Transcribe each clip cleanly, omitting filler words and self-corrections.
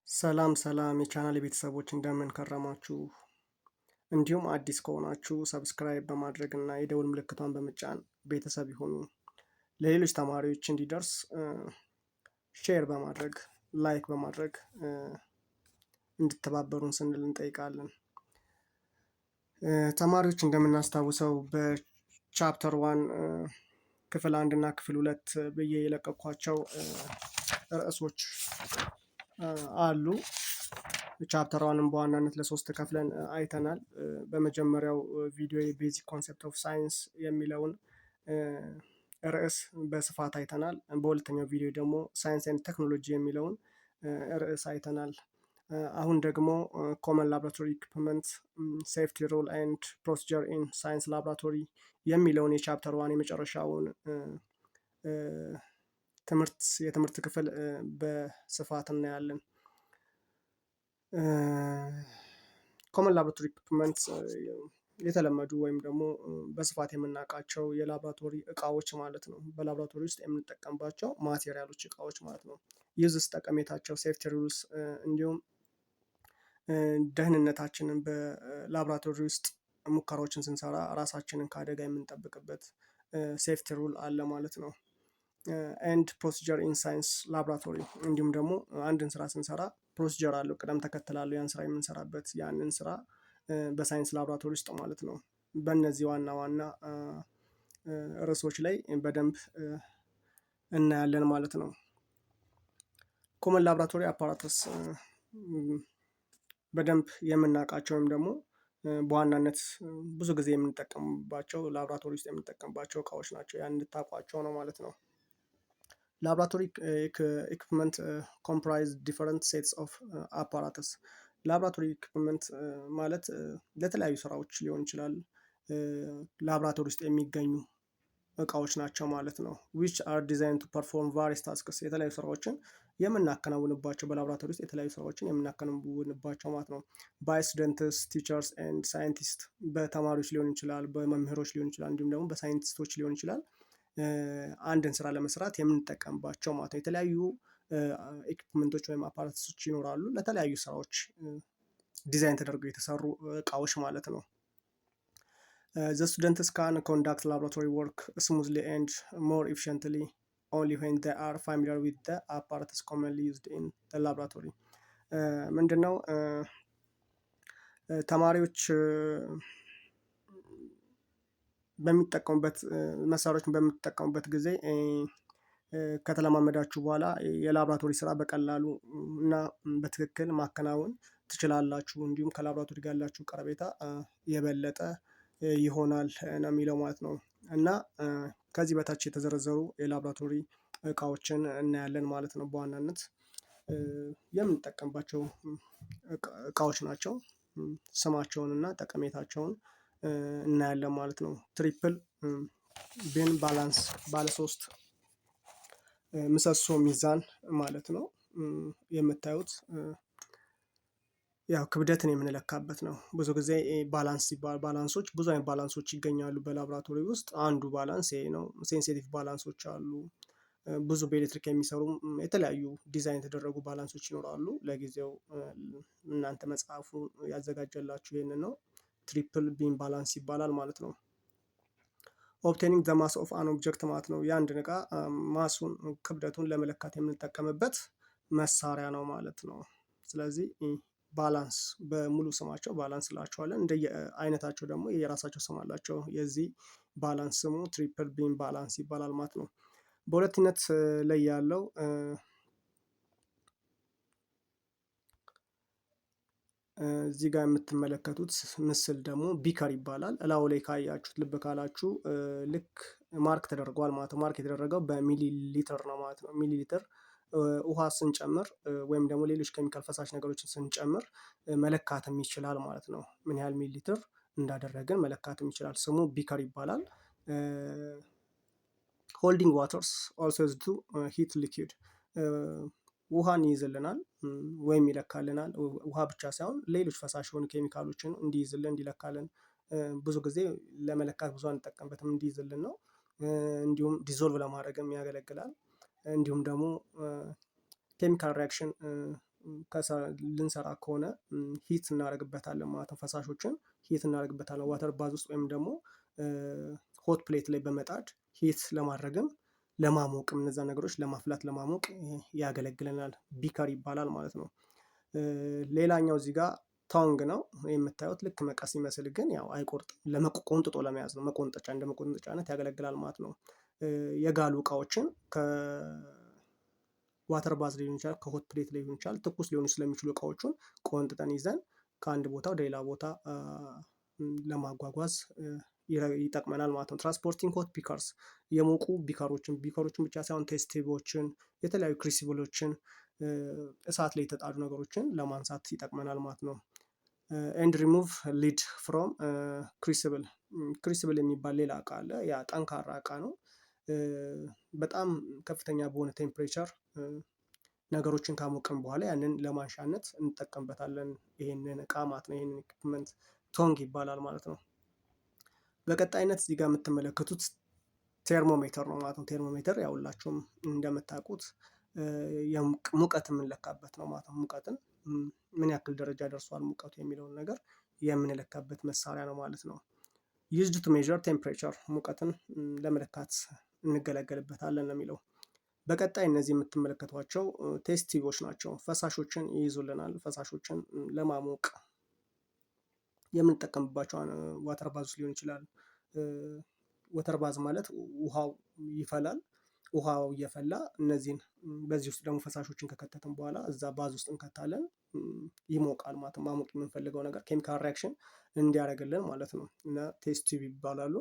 ሰላም ሰላም የቻናል ቤተሰቦች እንደምን ከረማችሁ? እንዲሁም አዲስ ከሆናችሁ ሰብስክራይብ በማድረግ እና የደውል ምልክቷን በመጫን ቤተሰብ ይሁኑ። ለሌሎች ተማሪዎች እንዲደርስ ሼር በማድረግ ላይክ በማድረግ እንድተባበሩን ስንል እንጠይቃለን። ተማሪዎች እንደምናስታውሰው በቻፕተር ዋን ክፍል 1 እና ክፍል 2 ብዬ የለቀኳቸው ርዕሶች አሉ። ቻፕተር ዋንም በዋናነት ለሶስት ከፍለን አይተናል። በመጀመሪያው ቪዲዮ የቤዚክ ኮንሰፕት ኦፍ ሳይንስ የሚለውን ርዕስ በስፋት አይተናል። በሁለተኛው ቪዲዮ ደግሞ ሳይንስ ኤንድ ቴክኖሎጂ የሚለውን ርዕስ አይተናል። አሁን ደግሞ ኮመን ላብራቶሪ ኢኩፕመንት ሴፍቲ ሩል ኤንድ ፕሮሲጀር ኢን ሳይንስ ላብራቶሪ የሚለውን የቻፕተር ዋን የመጨረሻውን የትምህርት ክፍል በስፋት እናያለን። ኮመን ላብራቶሪ ኢኩፕመንት የተለመዱ ወይም ደግሞ በስፋት የምናውቃቸው የላብራቶሪ እቃዎች ማለት ነው። በላብራቶሪ ውስጥ የምንጠቀምባቸው ማቴሪያሎች እቃዎች ማለት ነው። ዩዝስ ጠቀሜታቸው፣ ሴፍቲ ሩልስ እንዲሁም ደህንነታችንን በላብራቶሪ ውስጥ ሙከራዎችን ስንሰራ ራሳችንን ከአደጋ የምንጠብቅበት ሴፍቲ ሩል አለ ማለት ነው። ኤንድ ፕሮሲጀር ኢን ሳይንስ ላብራቶሪ እንዲሁም ደግሞ አንድን ስራ ስንሰራ ፕሮሲጀር አለው፣ ቅደም ተከተል አለው ያን ስራ የምንሰራበት ያንን ስራ በሳይንስ ላብራቶሪ ውስጥ ማለት ነው። በእነዚህ ዋና ዋና ርዕሶች ላይ በደንብ እናያለን ማለት ነው። ኮመን ላብራቶሪ አፓራተስ በደንብ የምናውቃቸው ወይም ደግሞ በዋናነት ብዙ ጊዜ የምንጠቀምባቸው ላብራቶሪ ውስጥ የምንጠቀምባቸው እቃዎች ናቸው። ያን እንድታውቋቸው ነው ማለት ነው። ላብራቶሪ ኢኩፕመንት ኮምፕራይዝ ዲፈረንት ሴትስ ኦፍ አፓራተስ። ላብራቶሪ ኢኩፕመንት ማለት ለተለያዩ ስራዎች ሊሆን ይችላል ላብራቶሪ ውስጥ የሚገኙ እቃዎች ናቸው ማለት ነው። which are designed to perform various tasks የተለያዩ ስራዎችን የምናከናውንባቸው በላብራቶሪ ውስጥ የተለያዩ ስራዎችን የምናከናውንባቸው ማለት ነው። by students, teachers and scientists በተማሪዎች ሊሆን ይችላል፣ በመምህሮች ሊሆን ይችላል፣ እንዲሁም ደግሞ በሳይንቲስቶች ሊሆን ይችላል። አንድን ስራ ለመስራት የምንጠቀምባቸው ማለት ነው። የተለያዩ ኢኩፕመንቶች ወይም አፓራተሶች ይኖራሉ ለተለያዩ ስራዎች ዲዛይን ተደርገው የተሰሩ እቃዎች ማለት ነው። The students can conduct laboratory work smoothly and more efficiently only when they are familiar with the apparatus commonly used in the laboratory. ምንድነው ተማሪዎች በሚጠቀሙበት መሳሪያዎችን በምትጠቀሙበት ጊዜ ከተለማመዳችሁ በኋላ የላብራቶሪ ስራ በቀላሉ እና በትክክል ማከናወን ትችላላችሁ። እንዲሁም ከላብራቶሪ ጋር ያላችሁ ቀረቤታ የበለጠ ይሆናል ነው የሚለው ማለት ነው። እና ከዚህ በታች የተዘረዘሩ የላብራቶሪ እቃዎችን እናያለን ማለት ነው። በዋናነት የምንጠቀምባቸው እቃዎች ናቸው። ስማቸውን እና ጠቀሜታቸውን እናያለን ማለት ነው። ትሪፕል ቤን ባላንስ ባለ 3 ምሰሶ ሚዛን ማለት ነው። የምታዩት ያው ክብደትን የምንለካበት ነው። ብዙ ጊዜ ባላንስ ሲባል ባላንሶች ብዙ አይነት ባላንሶች ይገኛሉ በላብራቶሪ ውስጥ። አንዱ ባላንስ ይሄ ነው። ሴንሲቲቭ ባላንሶች አሉ። ብዙ በኤሌክትሪክ የሚሰሩ የተለያዩ ዲዛይን የተደረጉ ባላንሶች ይኖራሉ። ለጊዜው እናንተ መጽሐፉ ያዘጋጀላችሁ ይሄንን ነው። ትሪፕል ቢም ባላንስ ይባላል ማለት ነው። ኦብቴኒንግ ዘ ማስ ኦፍ አን ኦብጀክት ማለት ነው። የአንድን እቃ ማሱን ክብደቱን ለመለካት የምንጠቀምበት መሳሪያ ነው ማለት ነው። ስለዚህ ባላንስ በሙሉ ስማቸው ባላንስ እንላቸዋለን። እንደየ አይነታቸው ደግሞ የራሳቸው ስም አላቸው። የዚህ ባላንስ ስሙ ትሪፕል ቢም ባላንስ ይባላል ማለት ነው። በሁለትነት ላይ ያለው እዚህ ጋር የምትመለከቱት ምስል ደግሞ ቢከር ይባላል። እላዩ ላይ ካያችሁት ልብ ካላችሁ ልክ ማርክ ተደርጓል ማለት ነው። ማርክ የተደረገው በሚሊ ሊትር ነው ማለት ነው። ሚሊ ሊትር ውሃ ስንጨምር ወይም ደግሞ ሌሎች ኬሚካል ፈሳሽ ነገሮችን ስንጨምር መለካትም ይችላል ማለት ነው። ምን ያህል ሚሊ ሊትር እንዳደረግን መለካትም ይችላል። ስሙ ቢከር ይባላል። ሆልዲንግ ዋተርስ ኦልሶ ዩዝድ ቱ ሂት ሊኩዊድ ውሃን ይይዝልናል ወይም ይለካልናል። ውሃ ብቻ ሳይሆን ሌሎች ፈሳሽ የሆኑ ኬሚካሎችን እንዲይዝልን እንዲለካልን ብዙ ጊዜ ለመለካት ብዙ አንጠቀምበትም እንዲይዝልን ነው። እንዲሁም ዲዞልቭ ለማድረግም ያገለግላል። እንዲሁም ደግሞ ኬሚካል ሪያክሽን ልንሰራ ከሆነ ሂት እናደርግበታለን ማለት ነው። ፈሳሾችን ሂት እናደርግበታለን ዋተር ባዝ ውስጥ ወይም ደግሞ ሆት ፕሌት ላይ በመጣድ ሂት ለማድረግም ለማሞቅም እነዛ ነገሮች ለማፍላት ለማሞቅ ያገለግለናል። ቢከር ይባላል ማለት ነው። ሌላኛው እዚህ ጋር ቶንግ ነው የምታዩት። ልክ መቀስ ይመስል ግን ያው አይቆርጥም። ቆንጥጦ ለመያዝ ነው። መቆንጠጫ እንደ መቆንጠጫነት ያገለግላል ማለት ነው። የጋሉ እቃዎችን ከዋተር ባዝ ሊሆን ይችላል፣ ከሆት ፕሌት ሊሆን ይችላል፣ ትኩስ ሊሆኑ ስለሚችሉ እቃዎቹን ቆንጥጠን ይዘን ከአንድ ቦታ ወደ ሌላ ቦታ ለማጓጓዝ ይጠቅመናል ማለት ነው። ትራንስፖርቲንግ ሆት ቢከርስ የሞቁ ቢከሮችን ብቻ ሳይሆን ቴስቲቦችን፣ የተለያዩ ክሪሲብሎችን፣ እሳት ላይ የተጣዱ ነገሮችን ለማንሳት ይጠቅመናል ማለት ነው። ኤንድ ሪሙቭ ሊድ ፍሮም ክሪሲብል። ክሪሲብል የሚባል ሌላ እቃ አለ። ያ ጠንካራ እቃ ነው። በጣም ከፍተኛ በሆነ ቴምፕሬቸር ነገሮችን ካሞቅን በኋላ ያንን ለማንሻነት እንጠቀምበታለን ይሄንን እቃ ማለት ነው። ይሄንን ኢኩፕመንት ቶንግ ይባላል ማለት ነው። በቀጣይነት እዚህ ጋር የምትመለከቱት ቴርሞሜተር ነው ማለት ነው። ቴርሞሜተር ያው ሁላችሁም እንደምታውቁት ሙቀት የምንለካበት ነው ማለት ነው። ሙቀትን ምን ያክል ደረጃ ደርሷል ሙቀቱ የሚለውን ነገር የምንለካበት መሳሪያ ነው ማለት ነው። ዩዝድ ቱ ሜዠር ቴምፕሬቸር ሙቀትን ለመለካት እንገለገልበታለን ነው የሚለው። በቀጣይ እነዚህ የምትመለከቷቸው ቴስት ቲዩቦች ናቸው። ፈሳሾችን ይይዙልናል። ፈሳሾችን ለማሞቅ የምንጠቀምባቸው ዋተር ባዝ ሊሆን ይችላል። ወተር ባዝ ማለት ውሃው ይፈላል። ውሃው እየፈላ እነዚህን በዚህ ውስጥ ደግሞ ፈሳሾችን ከከተትን በኋላ እዛ ባዝ ውስጥ እንከታለን። ይሞቃል ማለት ነው። ማሞቅ የምንፈልገው ነገር ኬሚካል ሪያክሽን እንዲያደርግልን ማለት ነው። እና ቴስት ቲዩብ ይባላሉ።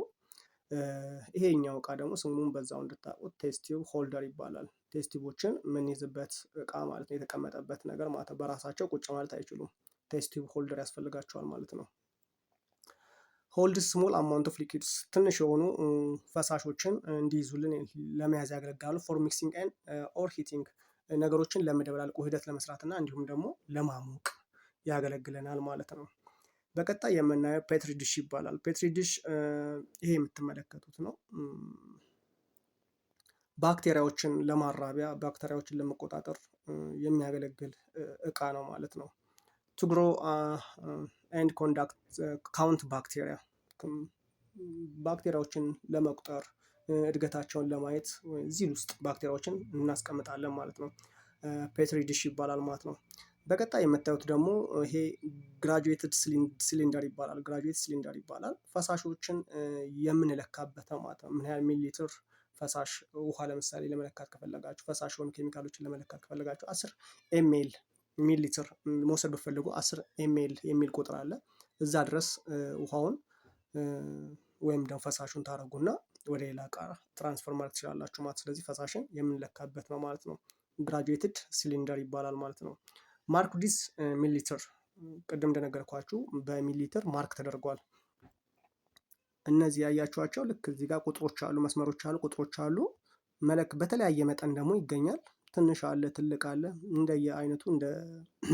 ይሄኛው እቃ ደግሞ ስሙን በዛው እንድታውቁት ቴስት ቲዩብ ሆልደር ይባላል። ቴስት ቲዩቦችን የምንይዝበት እቃ ማለት ነው። የተቀመጠበት ነገር ማለት ነው። በራሳቸው ቁጭ ማለት አይችሉም። ቴስት ቲዩብ ሆልደር ያስፈልጋቸዋል ማለት ነው። ሆልድ ስሞል አማውንት ኦፍ ሊኩዊድስ ትንሽ የሆኑ ፈሳሾችን እንዲይዙልን ለመያዝ ያገለግላሉ። ፎር ሚክሲንግ ኤንድ ኦር ሂቲንግ ነገሮችን ለመደበላለቅ ውህደት ለመስራት እና እንዲሁም ደግሞ ለማሞቅ ያገለግለናል ማለት ነው። በቀጣይ የምናየው ፔትሪ ዲሽ ይባላል። ፔትሪ ዲሽ ይሄ የምትመለከቱት ነው። ባክቴሪያዎችን ለማራቢያ ባክቴሪያዎችን ለመቆጣጠር የሚያገለግል እቃ ነው ማለት ነው። ቱ ግሮ ኤንድ ኮንዳክት ካውንት ባክቴሪያ ባክቴሪያዎችን ለመቁጠር እድገታቸውን ለማየት እዚህ ውስጥ ባክቴሪያዎችን እናስቀምጣለን ማለት ነው። ፔትሪ ዲሽ ይባላል ማለት ነው። በቀጣይ የምታዩት ደግሞ ይሄ ግራጁዌትድ ሲሊንደር ይባላል። ግራጁዌትድ ሲሊንደር ይባላል። ፈሳሾችን የምንለካበት ማለት ነው። ምን ያህል ሚሊ ሊትር ፈሳሽ ውሃ ለምሳሌ ለመለካት ከፈለጋችሁ፣ ፈሳሽ የሆኑ ኬሚካሎችን ለመለካት ከፈለጋችሁ 10 ኤምኤል ሚሊ ሊትር መውሰድ ብትፈልጉ 10 ኤምኤል የሚል ቁጥር አለ። እዛ ድረስ ውሃውን ወይም ደግሞ ፈሳሹን ታደርጉና ወደ ሌላ እቃ ትራንስፈር ማድረግ ትችላላችሁ ማለት። ስለዚህ ፈሳሽን የምንለካበት ነው ማለት ነው። ግራጁዌትድ ሲሊንደር ይባላል ማለት ነው። ማርክ ዲስ ሚሊ ሊትር ቅድም እንደነገርኳችሁ በሚሊ ሊትር ማርክ ተደርጓል። እነዚህ ያያችኋቸው ልክ እዚህ ጋር ቁጥሮች አሉ፣ መስመሮች አሉ፣ ቁጥሮች አሉ። በተለያየ መጠን ደግሞ ይገኛል። ትንሽ አለ፣ ትልቅ አለ። እንደየ አይነቱ እንደ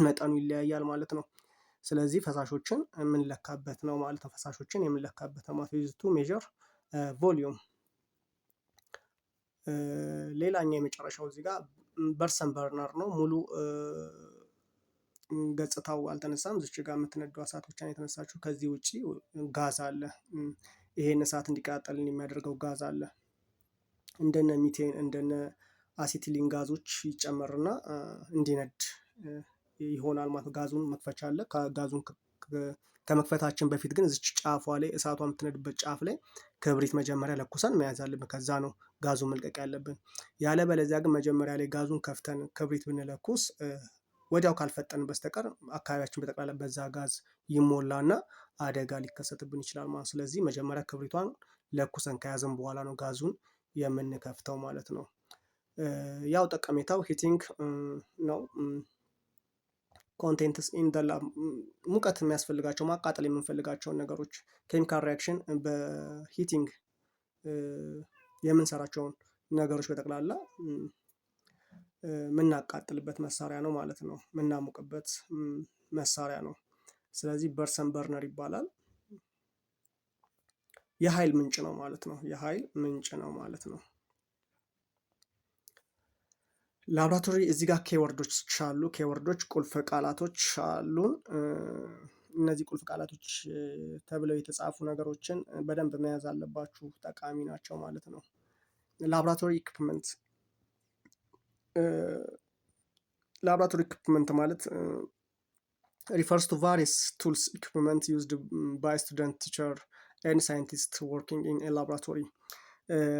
መጠኑ ይለያያል ማለት ነው። ስለዚህ ፈሳሾችን የምንለካበት ነው ማለት ነው። ፈሳሾችን የምንለካበት ነው ማለት ነው። ዩዝ ቱ ሜዠር ቮሊዩም። ሌላኛው የመጨረሻው እዚህ ጋር በርሰን በርነር ነው። ሙሉ ገጽታው አልተነሳም። እዚች ጋር የምትነዱ እሳት ብቻ ነው የተነሳችው። ከዚህ ውጪ ጋዝ አለ። ይሄን እሳት እንዲቀጣጠልን የሚያደርገው ጋዝ አለ። እንደነ ሚቴን እንደነ አሲቲሊን ጋዞች ይጨመርና እንዲነድ ይሆናል ማለት ነው። ጋዙን መክፈቻ አለ። ጋዙን ከመክፈታችን በፊት ግን እዚች ጫፏ ላይ እሳቷ የምትነድበት ጫፍ ላይ ክብሪት መጀመሪያ ለኩሰን መያዝ አለብን። ከዛ ነው ጋዙን መልቀቅ ያለብን። ያለበለዚያ ግን መጀመሪያ ላይ ጋዙን ከፍተን ክብሪት ብንለኩስ ወዲያው ካልፈጠን በስተቀር አካባቢያችን በጠቅላላ በዛ ጋዝ ይሞላና አደጋ ሊከሰትብን ይችላል ማለት። ስለዚህ መጀመሪያ ክብሪቷን ለኩሰን ከያዘን በኋላ ነው ጋዙን የምንከፍተው ማለት ነው። ያው ጠቀሜታው ሂቲንግ ነው። ኮንቴንትስ ኢን ዘ ላብ ሙቀት የሚያስፈልጋቸው ማቃጠል የምንፈልጋቸውን ነገሮች ኬሚካል ሪያክሽን በሂቲንግ የምንሰራቸውን ነገሮች በጠቅላላ የምናቃጥልበት መሳሪያ ነው ማለት ነው። የምናሞቅበት መሳሪያ ነው። ስለዚህ በርሰን በርነር ይባላል። የኃይል ምንጭ ነው ማለት ነው። የኃይል ምንጭ ነው ማለት ነው። ላብራቶሪ እዚህ ጋር ኬወርዶች አሉ። ኬወርዶች ቁልፍ ቃላቶች አሉን። እነዚህ ቁልፍ ቃላቶች ተብለው የተጻፉ ነገሮችን በደንብ መያዝ አለባችሁ፣ ጠቃሚ ናቸው ማለት ነው። ላብራቶሪ ኢኩፕመንት ላብራቶሪ ኢኩፕመንት ማለት refers to various tools equipment used by student teacher and scientists working in a laboratory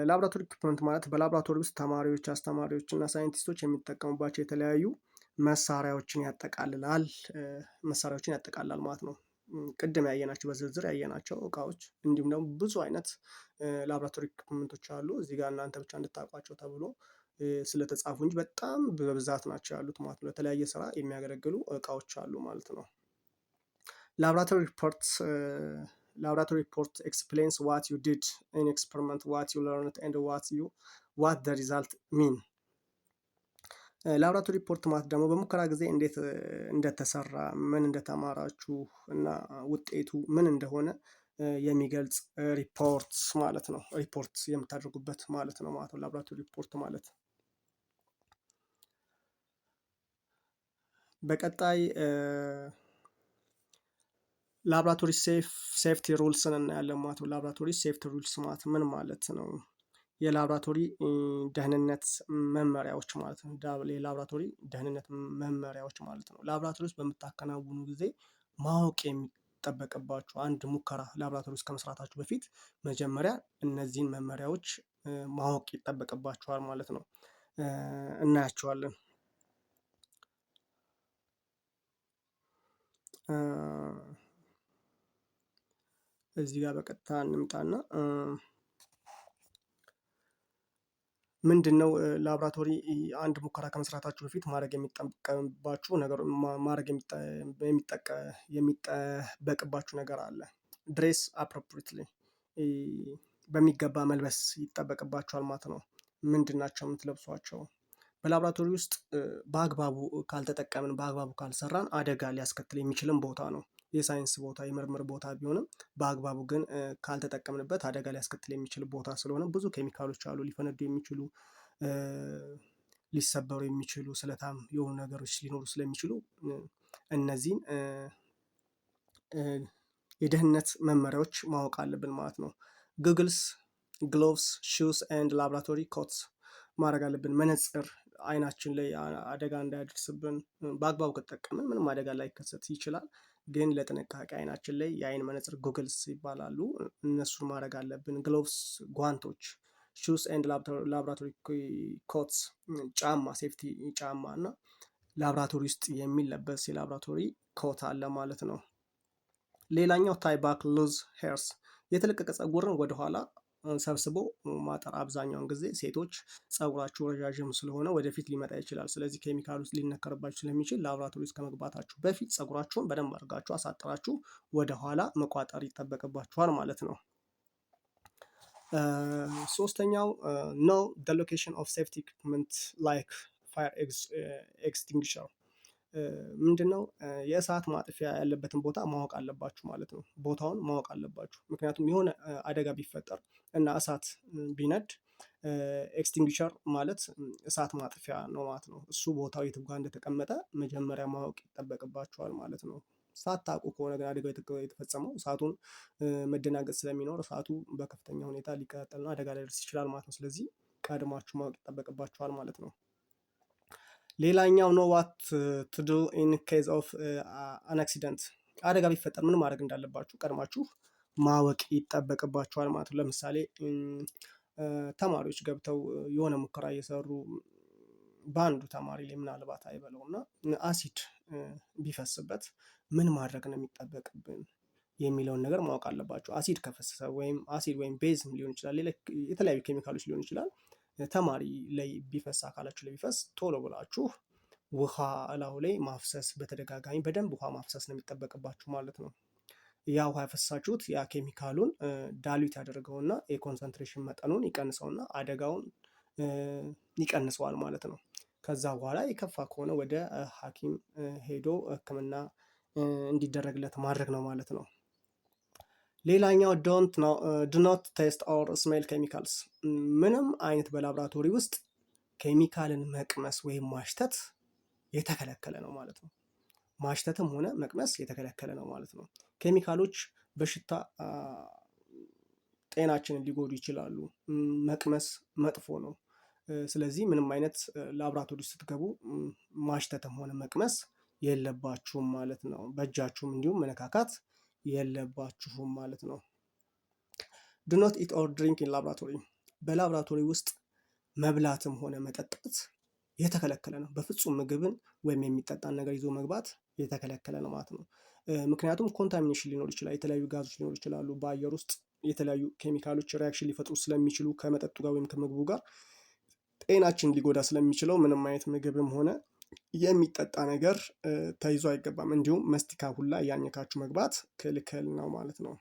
ላብራቶሪ ኢኩፕመንት ማለት በላብራቶሪ ውስጥ ተማሪዎች፣ አስተማሪዎች እና ሳይንቲስቶች የሚጠቀሙባቸው የተለያዩ መሳሪያዎችን ያጠቃልላል ማለት ነው። ቅድም ያየናቸው በዝርዝር ያየናቸው እቃዎች እንዲሁም ደግሞ ብዙ አይነት ላብራቶሪ ኢኩፕመንቶች አሉ። እዚህ ጋር እናንተ ብቻ እንድታውቋቸው ተብሎ ስለተጻፉ እንጂ በጣም በብዛት ናቸው ያሉት ማለት ነው። ለተለያየ ስራ የሚያገለግሉ እቃዎች አሉ ማለት ነው። ላብራቶሪ ሪፖርት ኤክስፕሌንስ ዋት ዩ ዲድ ኢን ኤክስፐሪመንት ዋት ዩ ለርንድ ኤንድ ዋት ዘ ሪዛልት ሚን። ላብራቶሪ ሪፖርት ማለት ደግሞ በሙከራ ጊዜ እንዴት እንደተሰራ፣ ምን እንደተማራችሁ እና ውጤቱ ምን እንደሆነ የሚገልጽ ሪፖርት ማለት ነው። ሪፖርት የምታደርጉበት ማለት ነው ላብራቶሪ ሪፖርት ማለት። በቀጣይ ላብራቶሪ ሴፍቲ ሩልስን እናያለን ማለት ነው። ላብራቶሪ ሴፍቲ ሩልስ ማለት ምን ማለት ነው? የላብራቶሪ ደህንነት መመሪያዎች ማለት ነው። የላብራቶሪ ደህንነት መመሪያዎች ማለት ነው። ላብራቶሪ ውስጥ በምታከናውኑ ጊዜ ማወቅ የሚጠበቅባችሁ አንድ ሙከራ ላብራቶሪ ውስጥ ከመስራታችሁ በፊት መጀመሪያ እነዚህን መመሪያዎች ማወቅ ይጠበቅባችኋል ማለት ነው። እናያቸዋለን። እዚህ ጋር በቀጥታ እንምጣና ምንድነው ላብራቶሪ አንድ ሙከራ ከመስራታችሁ በፊት ማድረግ የሚጠበቅባችሁ ነገር አለ። ድሬስ አፕሮፕሪትሊ በሚገባ መልበስ ይጠበቅባችኋል ማለት ነው። ምንድን ናቸው የምትለብሷቸው? በላብራቶሪ ውስጥ በአግባቡ ካልተጠቀምን፣ በአግባቡ ካልሰራን አደጋ ሊያስከትል የሚችልን ቦታ ነው። የሳይንስ ቦታ፣ የምርምር ቦታ ቢሆንም በአግባቡ ግን ካልተጠቀምንበት አደጋ ሊያስከትል የሚችል ቦታ ስለሆነ ብዙ ኬሚካሎች አሉ፣ ሊፈነዱ የሚችሉ፣ ሊሰበሩ የሚችሉ፣ ስለታም የሆኑ ነገሮች ሊኖሩ ስለሚችሉ እነዚህን የደህንነት መመሪያዎች ማወቅ አለብን ማለት ነው። ጉግልስ፣ ግሎቭስ፣ ሹስ ኤንድ ላብራቶሪ ኮትስ ማድረግ አለብን። መነጽር አይናችን ላይ አደጋ እንዳያደርስብን፣ በአግባቡ ከተጠቀምን ምንም አደጋ ላይከሰት ይችላል። ግን ለጥንቃቄ አይናችን ላይ የአይን መነጽር ጉግልስ ይባላሉ፣ እነሱን ማድረግ አለብን። ግሎቭስ ጓንቶች፣ ሹስ ኤንድ ላብራቶሪ ኮትስ ጫማ፣ ሴፍቲ ጫማ እና ላብራቶሪ ውስጥ የሚለበስ የላብራቶሪ ኮት አለ ማለት ነው። ሌላኛው ታይ ባክ ሉዝ ሄርስ የተለቀቀ ፀጉርን ወደኋላ ሰብስቦ ማጠር። አብዛኛውን ጊዜ ሴቶች ፀጉራችሁ ረዣዥም ስለሆነ ወደፊት ሊመጣ ይችላል። ስለዚህ ኬሚካል ውስጥ ሊነከርባችሁ ስለሚችል ላብራቶሪ ውስጥ ከመግባታችሁ በፊት ፀጉራችሁን በደንብ አድርጋችሁ አሳጥራችሁ ወደኋላ መቋጠር ይጠበቅባችኋል ማለት ነው። ሶስተኛው ኖው ዘ ሎኬሽን ኦፍ ሴፍቲ ኢኩፕመንት ላይክ ፋየር ኤክስቲንግሸር ምንድነው? የእሳት ማጥፊያ ያለበትን ቦታ ማወቅ አለባችሁ ማለት ነው። ቦታውን ማወቅ አለባችሁ። ምክንያቱም የሆነ አደጋ ቢፈጠር እና እሳት ቢነድ ኤክስቲንግሸር ማለት እሳት ማጥፊያ ነው ማለት ነው። እሱ ቦታው የት ጋር እንደተቀመጠ መጀመሪያ ማወቅ ይጠበቅባችኋል ማለት ነው። ሳታውቁ ከሆነ ግን አደጋው የተፈጸመው እሳቱን መደናገጥ ስለሚኖር እሳቱ በከፍተኛ ሁኔታ ሊቀጣጠልና አደጋ ሊደርስ ይችላል ማለት ነው። ስለዚህ ቀድማችሁ ማወቅ ይጠበቅባችኋል ማለት ነው። ሌላኛው ኖ ዋት ቱ ዱ ኢን ኬዝ ኦፍ አን አክሲደንት አደጋ ቢፈጠር ምን ማድረግ እንዳለባችሁ ቀድማችሁ ማወቅ ይጠበቅባችኋል ማለት ነው። ለምሳሌ ተማሪዎች ገብተው የሆነ ሙከራ እየሰሩ በአንዱ ተማሪ ላይ ምናልባት አይበለው እና አሲድ ቢፈስበት ምን ማድረግ ነው የሚጠበቅብን የሚለውን ነገር ማወቅ አለባችሁ። አሲድ ከፈሰሰ ወይም አሲድ ወይም ቤዝም ሊሆን ይችላል፣ የተለያዩ ኬሚካሎች ሊሆን ይችላል። ተማሪ ላይ ቢፈስ፣ አካላችሁ ላይ ቢፈስ ቶሎ ብላችሁ ውሃ እላዩ ላይ ማፍሰስ፣ በተደጋጋሚ በደንብ ውሃ ማፍሰስ ነው የሚጠበቅባችሁ ማለት ነው። ያ ውሃ ያፈሳችሁት ያ ኬሚካሉን ዳሉት ያደርገውና የኮንሰንትሬሽን መጠኑን ይቀንሰውና አደጋውን ይቀንሰዋል ማለት ነው። ከዛ በኋላ የከፋ ከሆነ ወደ ሐኪም ሄዶ ሕክምና እንዲደረግለት ማድረግ ነው ማለት ነው። ሌላኛው ዱ ኖት ቴስት ኦር ስሜል ኬሚካልስ ምንም አይነት በላብራቶሪ ውስጥ ኬሚካልን መቅመስ ወይም ማሽተት የተከለከለ ነው ማለት ነው። ማሽተትም ሆነ መቅመስ የተከለከለ ነው ማለት ነው። ኬሚካሎች በሽታ ጤናችንን ሊጎዱ ይችላሉ። መቅመስ መጥፎ ነው። ስለዚህ ምንም አይነት ላብራቶሪ ስትገቡ ማሽተትም ሆነ መቅመስ የለባችሁም ማለት ነው። በእጃችሁም እንዲሁም መነካካት የለባችሁም ማለት ነው። ዱ ኖት ኢት ኦር ድሪንክ ኢን ላብራቶሪ። በላብራቶሪ ውስጥ መብላትም ሆነ መጠጣት የተከለከለ ነው። በፍጹም ምግብን ወይም የሚጠጣን ነገር ይዞ መግባት የተከለከለ ነው ማለት ነው። ምክንያቱም ኮንታሚኔሽን ሊኖር ይችላል። የተለያዩ ጋዞች ሊኖር ይችላሉ። በአየር ውስጥ የተለያዩ ኬሚካሎች ሪያክሽን ሊፈጥሩ ስለሚችሉ ከመጠጡ ጋር ወይም ከምግቡ ጋር ጤናችን ሊጎዳ ስለሚችለው ምንም አይነት ምግብም ሆነ የሚጠጣ ነገር ተይዞ አይገባም። እንዲሁም መስቲካ ሁላ እያኘካችሁ መግባት ክልክል ነው ማለት ነው።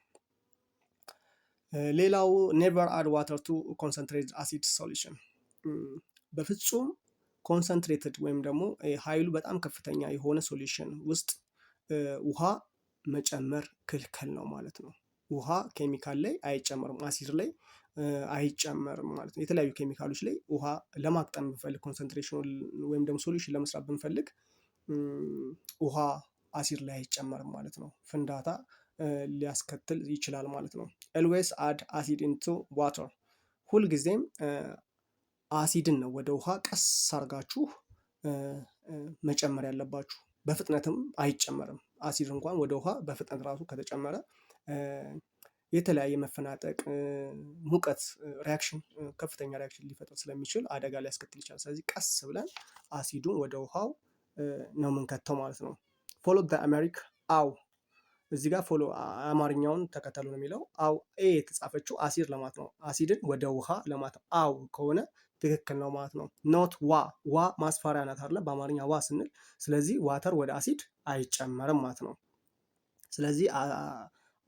ሌላው ኔቨር አድ ዋተር ቱ ኮንሰንትሬትድ አሲድ ሶሉሽን። በፍጹም ኮንሰንትሬትድ ወይም ደግሞ ኃይሉ በጣም ከፍተኛ የሆነ ሶሉሽን ውስጥ ውሃ መጨመር ክልክል ነው ማለት ነው። ውሃ ኬሚካል ላይ አይጨመርም፣ አሲድ ላይ አይጨመርም ማለት ነው። የተለያዩ ኬሚካሎች ላይ ውሃ ለማቅጠን ብንፈልግ ኮንሰንትሬሽን ወይም ደግሞ ሶሉሽን ለመስራት ብንፈልግ ውሃ አሲድ ላይ አይጨመርም ማለት ነው። ፍንዳታ ሊያስከትል ይችላል ማለት ነው። always add acid into water። ሁልጊዜም አሲድን ነው ወደ ውሃ ቀስ አርጋችሁ መጨመር ያለባችሁ። በፍጥነትም አይጨመርም። አሲድ እንኳን ወደ ውሃ በፍጥነት ራሱ ከተጨመረ የተለያየ መፈናጠቅ፣ ሙቀት ሪያክሽን፣ ከፍተኛ ሪያክሽን ሊፈጥር ስለሚችል አደጋ ሊያስከትል ይችላል። ስለዚህ ቀስ ብለን አሲዱን ወደ ውሃው ነው የምንከተው ማለት ነው። ፎሎ ዘ አሜሪክ አው። እዚህ ጋር ፎሎ አማርኛውን ተከተሉ ነው የሚለው። አው ኤ የተጻፈችው አሲድ ለማለት ነው። አሲድን ወደ ውሃ ለማለት ነው። አው ከሆነ ትክክል ነው ማለት ነው። ኖት ዋ። ዋ ማስፈሪያ ናት አይደለ? በአማርኛ ዋ ስንል፣ ስለዚህ ዋተር ወደ አሲድ አይጨመርም ማለት ነው። ስለዚህ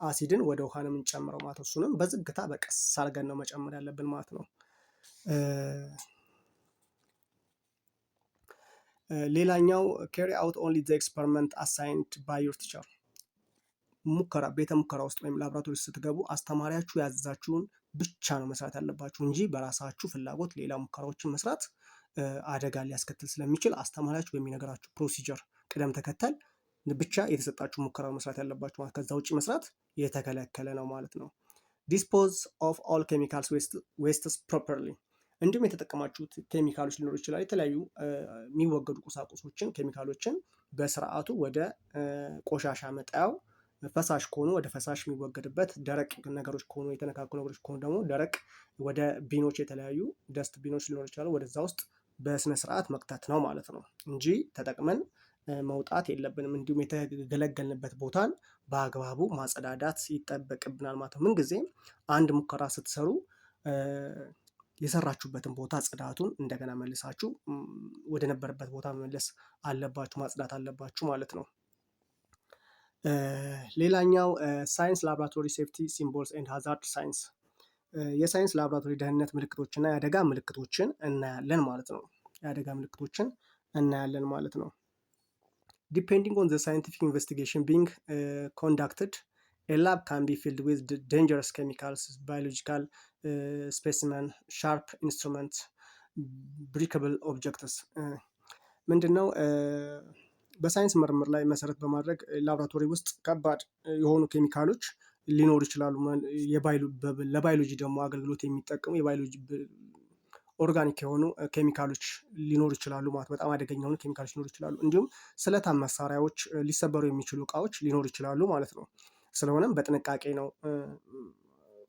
አሲድን ወደ ውሃ ነው የምንጨምረው ማለት ነው። እሱንም በዝግታ በቀስ አድርገን ነው መጨመር ያለብን ማለት ነው። ሌላኛው carry out only the experiment assigned by your teacher። ሙከራ ቤተ ሙከራ ውስጥ ወይም ላብራቶሪ ስትገቡ አስተማሪያችሁ ያዘዛችሁን ብቻ ነው መስራት ያለባችሁ እንጂ በራሳችሁ ፍላጎት ሌላ ሙከራዎችን መስራት አደጋ ሊያስከትል ስለሚችል አስተማሪያችሁ በሚነገራችሁ ፕሮሲጀር ቅደም ተከተል ብቻ የተሰጣችሁ ሙከራ መስራት ያለባችሁ ማለት፣ ከዛ ውጭ መስራት የተከለከለ ነው ማለት ነው። ዲስፖዝ ኦፍ ኦል ኬሚካልስ ዌስትስ ፕሮፐርሊ። እንዲሁም የተጠቀማችሁት ኬሚካሎች ሊኖሩ ይችላል። የተለያዩ የሚወገዱ ቁሳቁሶችን ኬሚካሎችን በስርዓቱ ወደ ቆሻሻ መጣያው፣ ፈሳሽ ከሆኑ ወደ ፈሳሽ የሚወገድበት፣ ደረቅ ነገሮች ከሆኑ የተነካኩ ነገሮች ከሆኑ ደግሞ ደረቅ ወደ ቢኖች፣ የተለያዩ ደስት ቢኖች ሊኖሩ ይችላሉ። ወደዛ ውስጥ በስነ ስርዓት መክተት ነው ማለት ነው እንጂ ተጠቅመን መውጣት የለብንም። እንዲሁም የተገለገልንበት ቦታን በአግባቡ ማጸዳዳት ይጠበቅብናል ማለት ነው። ምንጊዜም አንድ ሙከራ ስትሰሩ የሰራችሁበትን ቦታ ጽዳቱን እንደገና መልሳችሁ ወደ ነበረበት ቦታ መመለስ አለባችሁ፣ ማጽዳት አለባችሁ ማለት ነው። ሌላኛው ሳይንስ ላብራቶሪ ሴፍቲ ሲምቦልስ ኤንድ ሃዛርድ ሳይንስ። የሳይንስ ላብራቶሪ ደህንነት ምልክቶችና የአደጋ ምልክቶችን እናያለን ማለት ነው። የአደጋ ምልክቶችን እናያለን ማለት ነው። Depending on the scientific investigation being conducted, a lab can be filled with dangerous chemicals, biological specimen, sharp instruments, breakable objects። ምንድነው? በሳይንስ ምርምር ላይ መሰረት በማድረግ ላብራቶሪ ውስጥ ከባድ የሆኑ ኬሚካሎች ሊኖሩ ይችላሉ። ለባዮሎጂ ደግሞ አገልግሎት የሚጠቀሙ የባዮሎጂ ኦርጋኒክ የሆኑ ኬሚካሎች ሊኖሩ ይችላሉ ማለት፣ በጣም አደገኛ የሆኑ ኬሚካሎች ሊኖሩ ይችላሉ። እንዲሁም ስለታም መሳሪያዎች፣ ሊሰበሩ የሚችሉ እቃዎች ሊኖሩ ይችላሉ ማለት ነው። ስለሆነም በጥንቃቄ ነው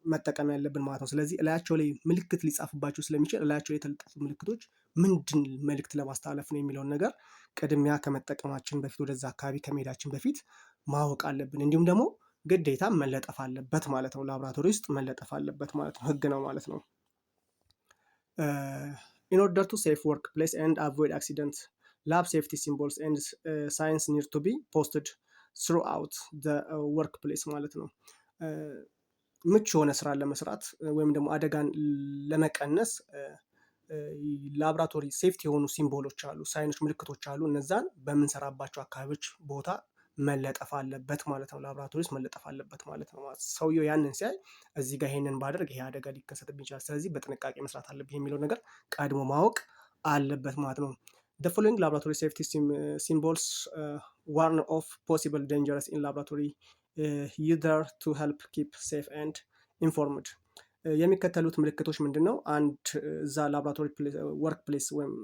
መጠቀም ያለብን ማለት ነው። ስለዚህ እላያቸው ላይ ምልክት ሊጻፍባቸው ስለሚችል እላያቸው ላይ የተለጠፉ ምልክቶች ምንድን መልእክት ለማስተላለፍ ነው የሚለውን ነገር ቅድሚያ ከመጠቀማችን በፊት፣ ወደዛ አካባቢ ከመሄዳችን በፊት ማወቅ አለብን። እንዲሁም ደግሞ ግዴታ መለጠፍ አለበት ማለት ነው። ላብራቶሪ ውስጥ መለጠፍ አለበት ማለት ነው። ህግ ነው ማለት ነው። In order to safe workplace and avoid accidents, lab safety symbols and signs need to be posted throughout the workplace ማለት ነው። ምቹ የሆነ ስራ ለመስራት ወይም ደግሞ አደጋን ለመቀነስ ላብራቶሪ ሴፍቲ የሆኑ ሲምቦሎች አሉ፣ ሳይኖች፣ ምልክቶች አሉ። እነዛን በምንሰራባቸው አካባቢዎች ቦታ መለጠፍ አለበት ማለት ነው። ላብራቶሪ ውስጥ መለጠፍ አለበት ማለት ነው። ሰውየው ያንን ሲያይ እዚህ ጋር ይሄንን ባደርግ ይሄ አደጋ ሊከሰትብኝ ይችላል፣ ስለዚህ በጥንቃቄ መስራት አለብኝ የሚለው ነገር ቀድሞ ማወቅ አለበት ማለት ነው። The following laboratory safety symbols warn of possible dangers in laboratory either to help keep safe and informed. የሚከተሉት ምልክቶች ምንድን ነው? አንድ እዛ ላብራቶሪ ወርክ ፕሌስ ወይም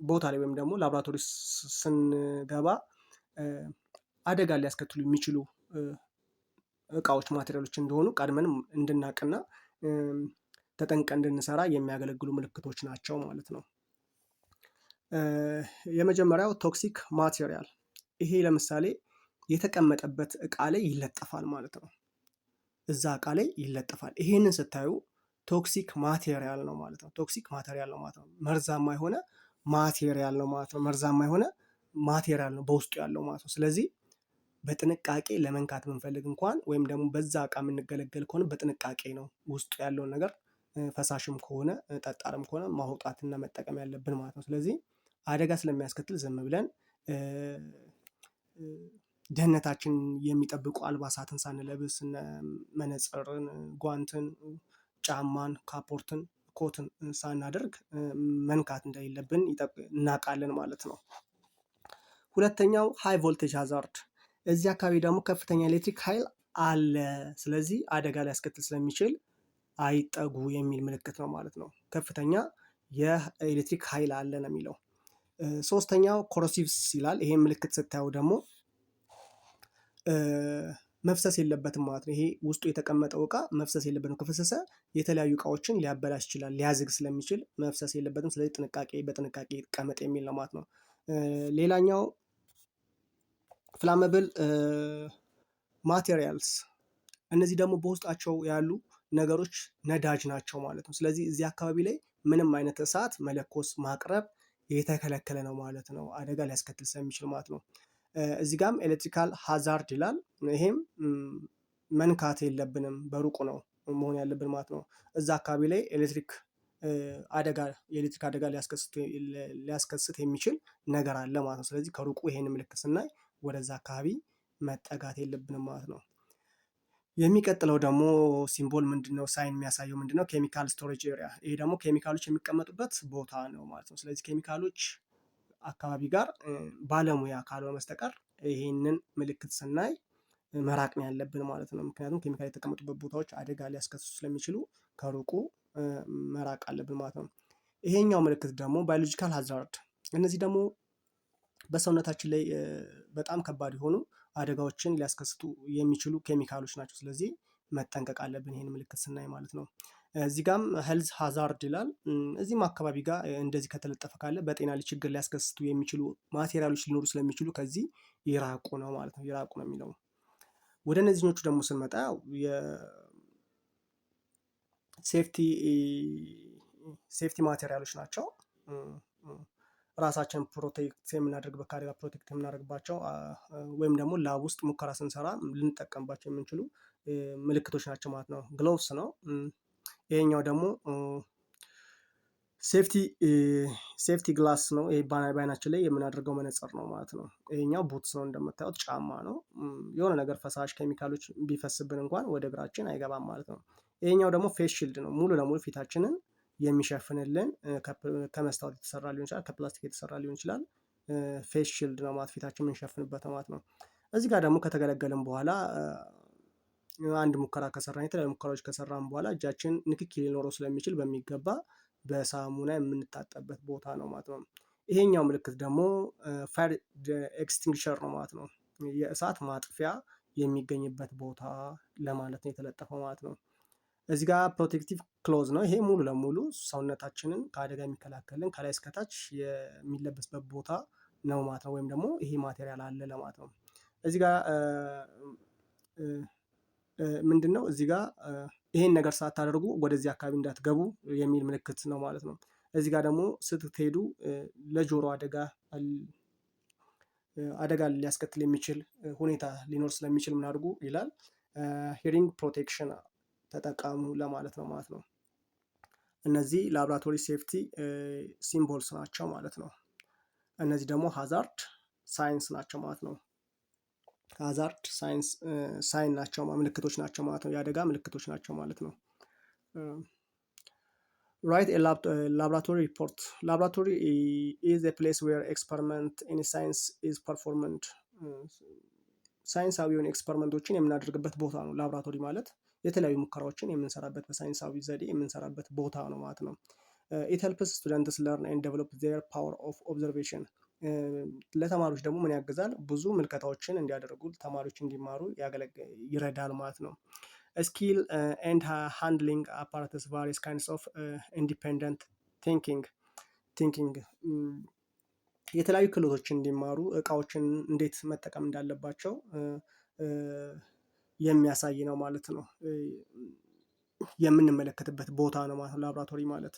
ቦታ ላይ ወይም ደግሞ ላብራቶሪ ስንገባ አደጋ ሊያስከትሉ የሚችሉ እቃዎች ማቴሪያሎች እንደሆኑ ቀድመን እንድናቅና ተጠንቀን እንድንሰራ የሚያገለግሉ ምልክቶች ናቸው ማለት ነው። የመጀመሪያው ቶክሲክ ማቴሪያል፣ ይሄ ለምሳሌ የተቀመጠበት እቃ ላይ ይለጠፋል ማለት ነው። እዛ እቃ ላይ ይለጠፋል። ይሄንን ስታዩ ቶክሲክ ማቴሪያል ነው ማለት ነው። ቶክሲክ ማቴሪያል ነው ማለት ነው። መርዛማ የሆነ ማቴሪያል ነው ማለት ነው። መርዛማ የሆነ ማቴሪያል ነው በውስጡ ያለው ማለት ነው። ስለዚህ በጥንቃቄ ለመንካት ብንፈልግ እንኳን ወይም ደግሞ በዛ እቃ የምንገለገል ከሆነ በጥንቃቄ ነው ውስጡ ያለውን ነገር ፈሳሽም ከሆነ ጠጣርም ከሆነ ማውጣትና መጠቀም ያለብን ማለት ነው። ስለዚህ አደጋ ስለሚያስከትል ዝም ብለን ደህንነታችን የሚጠብቁ አልባሳትን ሳንለብስ መነጽርን፣ ጓንትን፣ ጫማን፣ ካፖርትን፣ ኮትን ሳናደርግ መንካት እንደሌለብን እናውቃለን ማለት ነው። ሁለተኛው ሃይ ቮልቴጅ ሃዛርድ፣ እዚህ አካባቢ ደግሞ ከፍተኛ ኤሌክትሪክ ኃይል አለ፣ ስለዚህ አደጋ ሊያስከትል ስለሚችል አይጠጉ የሚል ምልክት ነው ማለት ነው። ከፍተኛ የኤሌክትሪክ ኃይል አለ ነው የሚለው። ሶስተኛው ኮሮሲቭስ ይላል። ይሄ ምልክት ስታየው ደግሞ መፍሰስ የለበትም ማለት ነው። ይሄ ውስጡ የተቀመጠው እቃ መፍሰስ የለበትም። ከፈሰሰ የተለያዩ እቃዎችን ሊያበላሽ ይችላል፣ ሊያዝግ ስለሚችል መፍሰስ የለበትም። ስለዚህ በጥንቃቄ ይቀመጥ የሚል ነው ማለት ነው። ሌላኛው ፍላመብል ማቴሪያልስ፣ እነዚህ ደግሞ በውስጣቸው ያሉ ነገሮች ነዳጅ ናቸው ማለት ነው። ስለዚህ እዚህ አካባቢ ላይ ምንም አይነት እሳት መለኮስ ማቅረብ የተከለከለ ነው ማለት ነው፣ አደጋ ሊያስከትል ስለሚችል ማለት ነው። እዚህ ጋም ኤሌክትሪካል ሃዛርድ ይላል። ይሄም መንካት የለብንም፣ በሩቁ ነው መሆን ያለብን ማለት ነው። እዛ አካባቢ ላይ የኤሌክትሪክ አደጋ ሊያስከስት የሚችል ነገር አለ ማለት ነው። ስለዚህ ከሩቁ ይሄን ምልክት ስናይ ወደዛ አካባቢ መጠጋት የለብንም ማለት ነው። የሚቀጥለው ደግሞ ሲምቦል ምንድነው? ሳይን የሚያሳየው ምንድነው? ኬሚካል ስቶሬጅ ኤሪያ፣ ይሄ ደግሞ ኬሚካሎች የሚቀመጡበት ቦታ ነው ማለት ነው። ስለዚህ ኬሚካሎች አካባቢ ጋር ባለሙያ ካልሆነ በስተቀር ይሄንን ምልክት ስናይ መራቅ ነው ያለብን ማለት ነው። ምክንያቱም ኬሚካል የተቀመጡበት ቦታዎች አደጋ ሊያስከስቱ ስለሚችሉ ከሩቁ መራቅ አለብን ማለት ነው። ይሄኛው ምልክት ደግሞ ባዮሎጂካል ሃዛርድ፣ እነዚህ ደግሞ በሰውነታችን ላይ በጣም ከባድ የሆኑ አደጋዎችን ሊያስከስቱ የሚችሉ ኬሚካሎች ናቸው። ስለዚህ መጠንቀቅ አለብን ይሄን ምልክት ስናይ ማለት ነው። እዚህ ጋም ሄልዝ ሃዛርድ ይላል። እዚህም አካባቢ ጋር እንደዚህ ከተለጠፈ ካለ በጤና ላይ ችግር ሊያስከስቱ የሚችሉ ማቴሪያሎች ሊኖሩ ስለሚችሉ ከዚህ ይራቁ ነው ማለት ነው። ይራቁ ነው የሚለው። ወደ እነዚህኞቹ ደግሞ ስንመጣ ሴፍቲ ማቴሪያሎች ናቸው። ራሳችን ፕሮቴክት የምናደርግበት ከአደጋ ፕሮቴክት የምናደርግባቸው ወይም ደግሞ ላብ ውስጥ ሙከራ ስንሰራ ልንጠቀምባቸው የምንችሉ ምልክቶች ናቸው ማለት ነው። ግሎቭስ ነው። ይሄኛው ደግሞ ሴፍቲ ግላስ ነው። ይሄ በአይናችን ላይ የምናደርገው መነጽር ነው ማለት ነው። ይሄኛው ቡትስ ነው፣ እንደምታዩት ጫማ ነው። የሆነ ነገር ፈሳሽ ኬሚካሎች ቢፈስብን እንኳን ወደ እግራችን አይገባም ማለት ነው። ይሄኛው ደግሞ ፌስ ሺልድ ነው። ሙሉ ለሙሉ ፊታችንን የሚሸፍንልን ከመስታወት የተሰራ ሊሆን ይችላል፣ ከፕላስቲክ የተሰራ ሊሆን ይችላል። ፌስ ሺልድ ነው ማለት ፊታችን የምንሸፍንበት ማለት ነው። እዚህ ጋር ደግሞ ከተገለገልን በኋላ አንድ ሙከራ ከሰራን የተለያዩ ሙከራዎች ከሰራን በኋላ እጃችን ንክኪ ሊኖረው ስለሚችል በሚገባ በሳሙና የምንታጠበት ቦታ ነው ማለት ነው። ይሄኛው ምልክት ደግሞ ፋየር ኤክስቲንግሸር ነው ማለት ነው። የእሳት ማጥፊያ የሚገኝበት ቦታ ለማለት ነው የተለጠፈው ማለት ነው። እዚህ ጋር ፕሮቴክቲቭ ክሎዝ ነው። ይሄ ሙሉ ለሙሉ ሰውነታችንን ከአደጋ የሚከላከልን ከላይ እስከታች የሚለበስበት ቦታ ነው ማለት ነው። ወይም ደግሞ ይሄ ማቴሪያል አለ ለማለት ነው። እዚህ ጋር ምንድን ነው? እዚህ ጋር ይሄን ነገር ሳታደርጉ ወደዚህ አካባቢ እንዳትገቡ የሚል ምልክት ነው ማለት ነው። እዚህ ጋር ደግሞ ስትሄዱ ለጆሮ አደጋ ሊያስከትል የሚችል ሁኔታ ሊኖር ስለሚችል ምን አድርጉ ይላል፣ ሂሪንግ ፕሮቴክሽን ተጠቀሙ ለማለት ነው ማለት ነው። እነዚህ ላብራቶሪ ሴፍቲ ሲምቦልስ ናቸው ማለት ነው። እነዚህ ደግሞ ሃዛርድ ሳይንስ ናቸው ማለት ነው። ሃዛርድ ሳይን ናቸው፣ ምልክቶች ናቸው ማለት ነው። የአደጋ ምልክቶች ናቸው ማለት ነው። write a laboratory report. Laboratory is a place where experiment in science is performed. ሳይንሳዊ የሆኑ ኤክስፐሪመንቶችን የምናደርግበት ቦታ ነው። ላብራቶሪ ማለት የተለያዩ ሙከራዎችን የምንሰራበት በሳይንሳዊ ዘዴ የምንሰራበት ቦታ ነው ማለት ነው። ኢት ሄልፕስ ስቱደንትስ ለርን ኤንድ ዴቨሎፕ ዜር ፓወር ኦፍ ኦብዘርቬሽን። ለተማሪዎች ደግሞ ምን ያግዛል? ብዙ ምልከታዎችን እንዲያደርጉ ተማሪዎች እንዲማሩ ይረዳል ማለት ነው። ስኪል ኤንድ ሃንድሊንግ አፓራተስ ቫሪየስ ካይንድስ ኦፍ ኢንዲፔንደንት ቲንኪንግ የተለያዩ ክህሎቶችን እንዲማሩ እቃዎችን እንዴት መጠቀም እንዳለባቸው የሚያሳይ ነው ማለት ነው። የምንመለከትበት ቦታ ነው ማለት ነው ላብራቶሪ ማለት።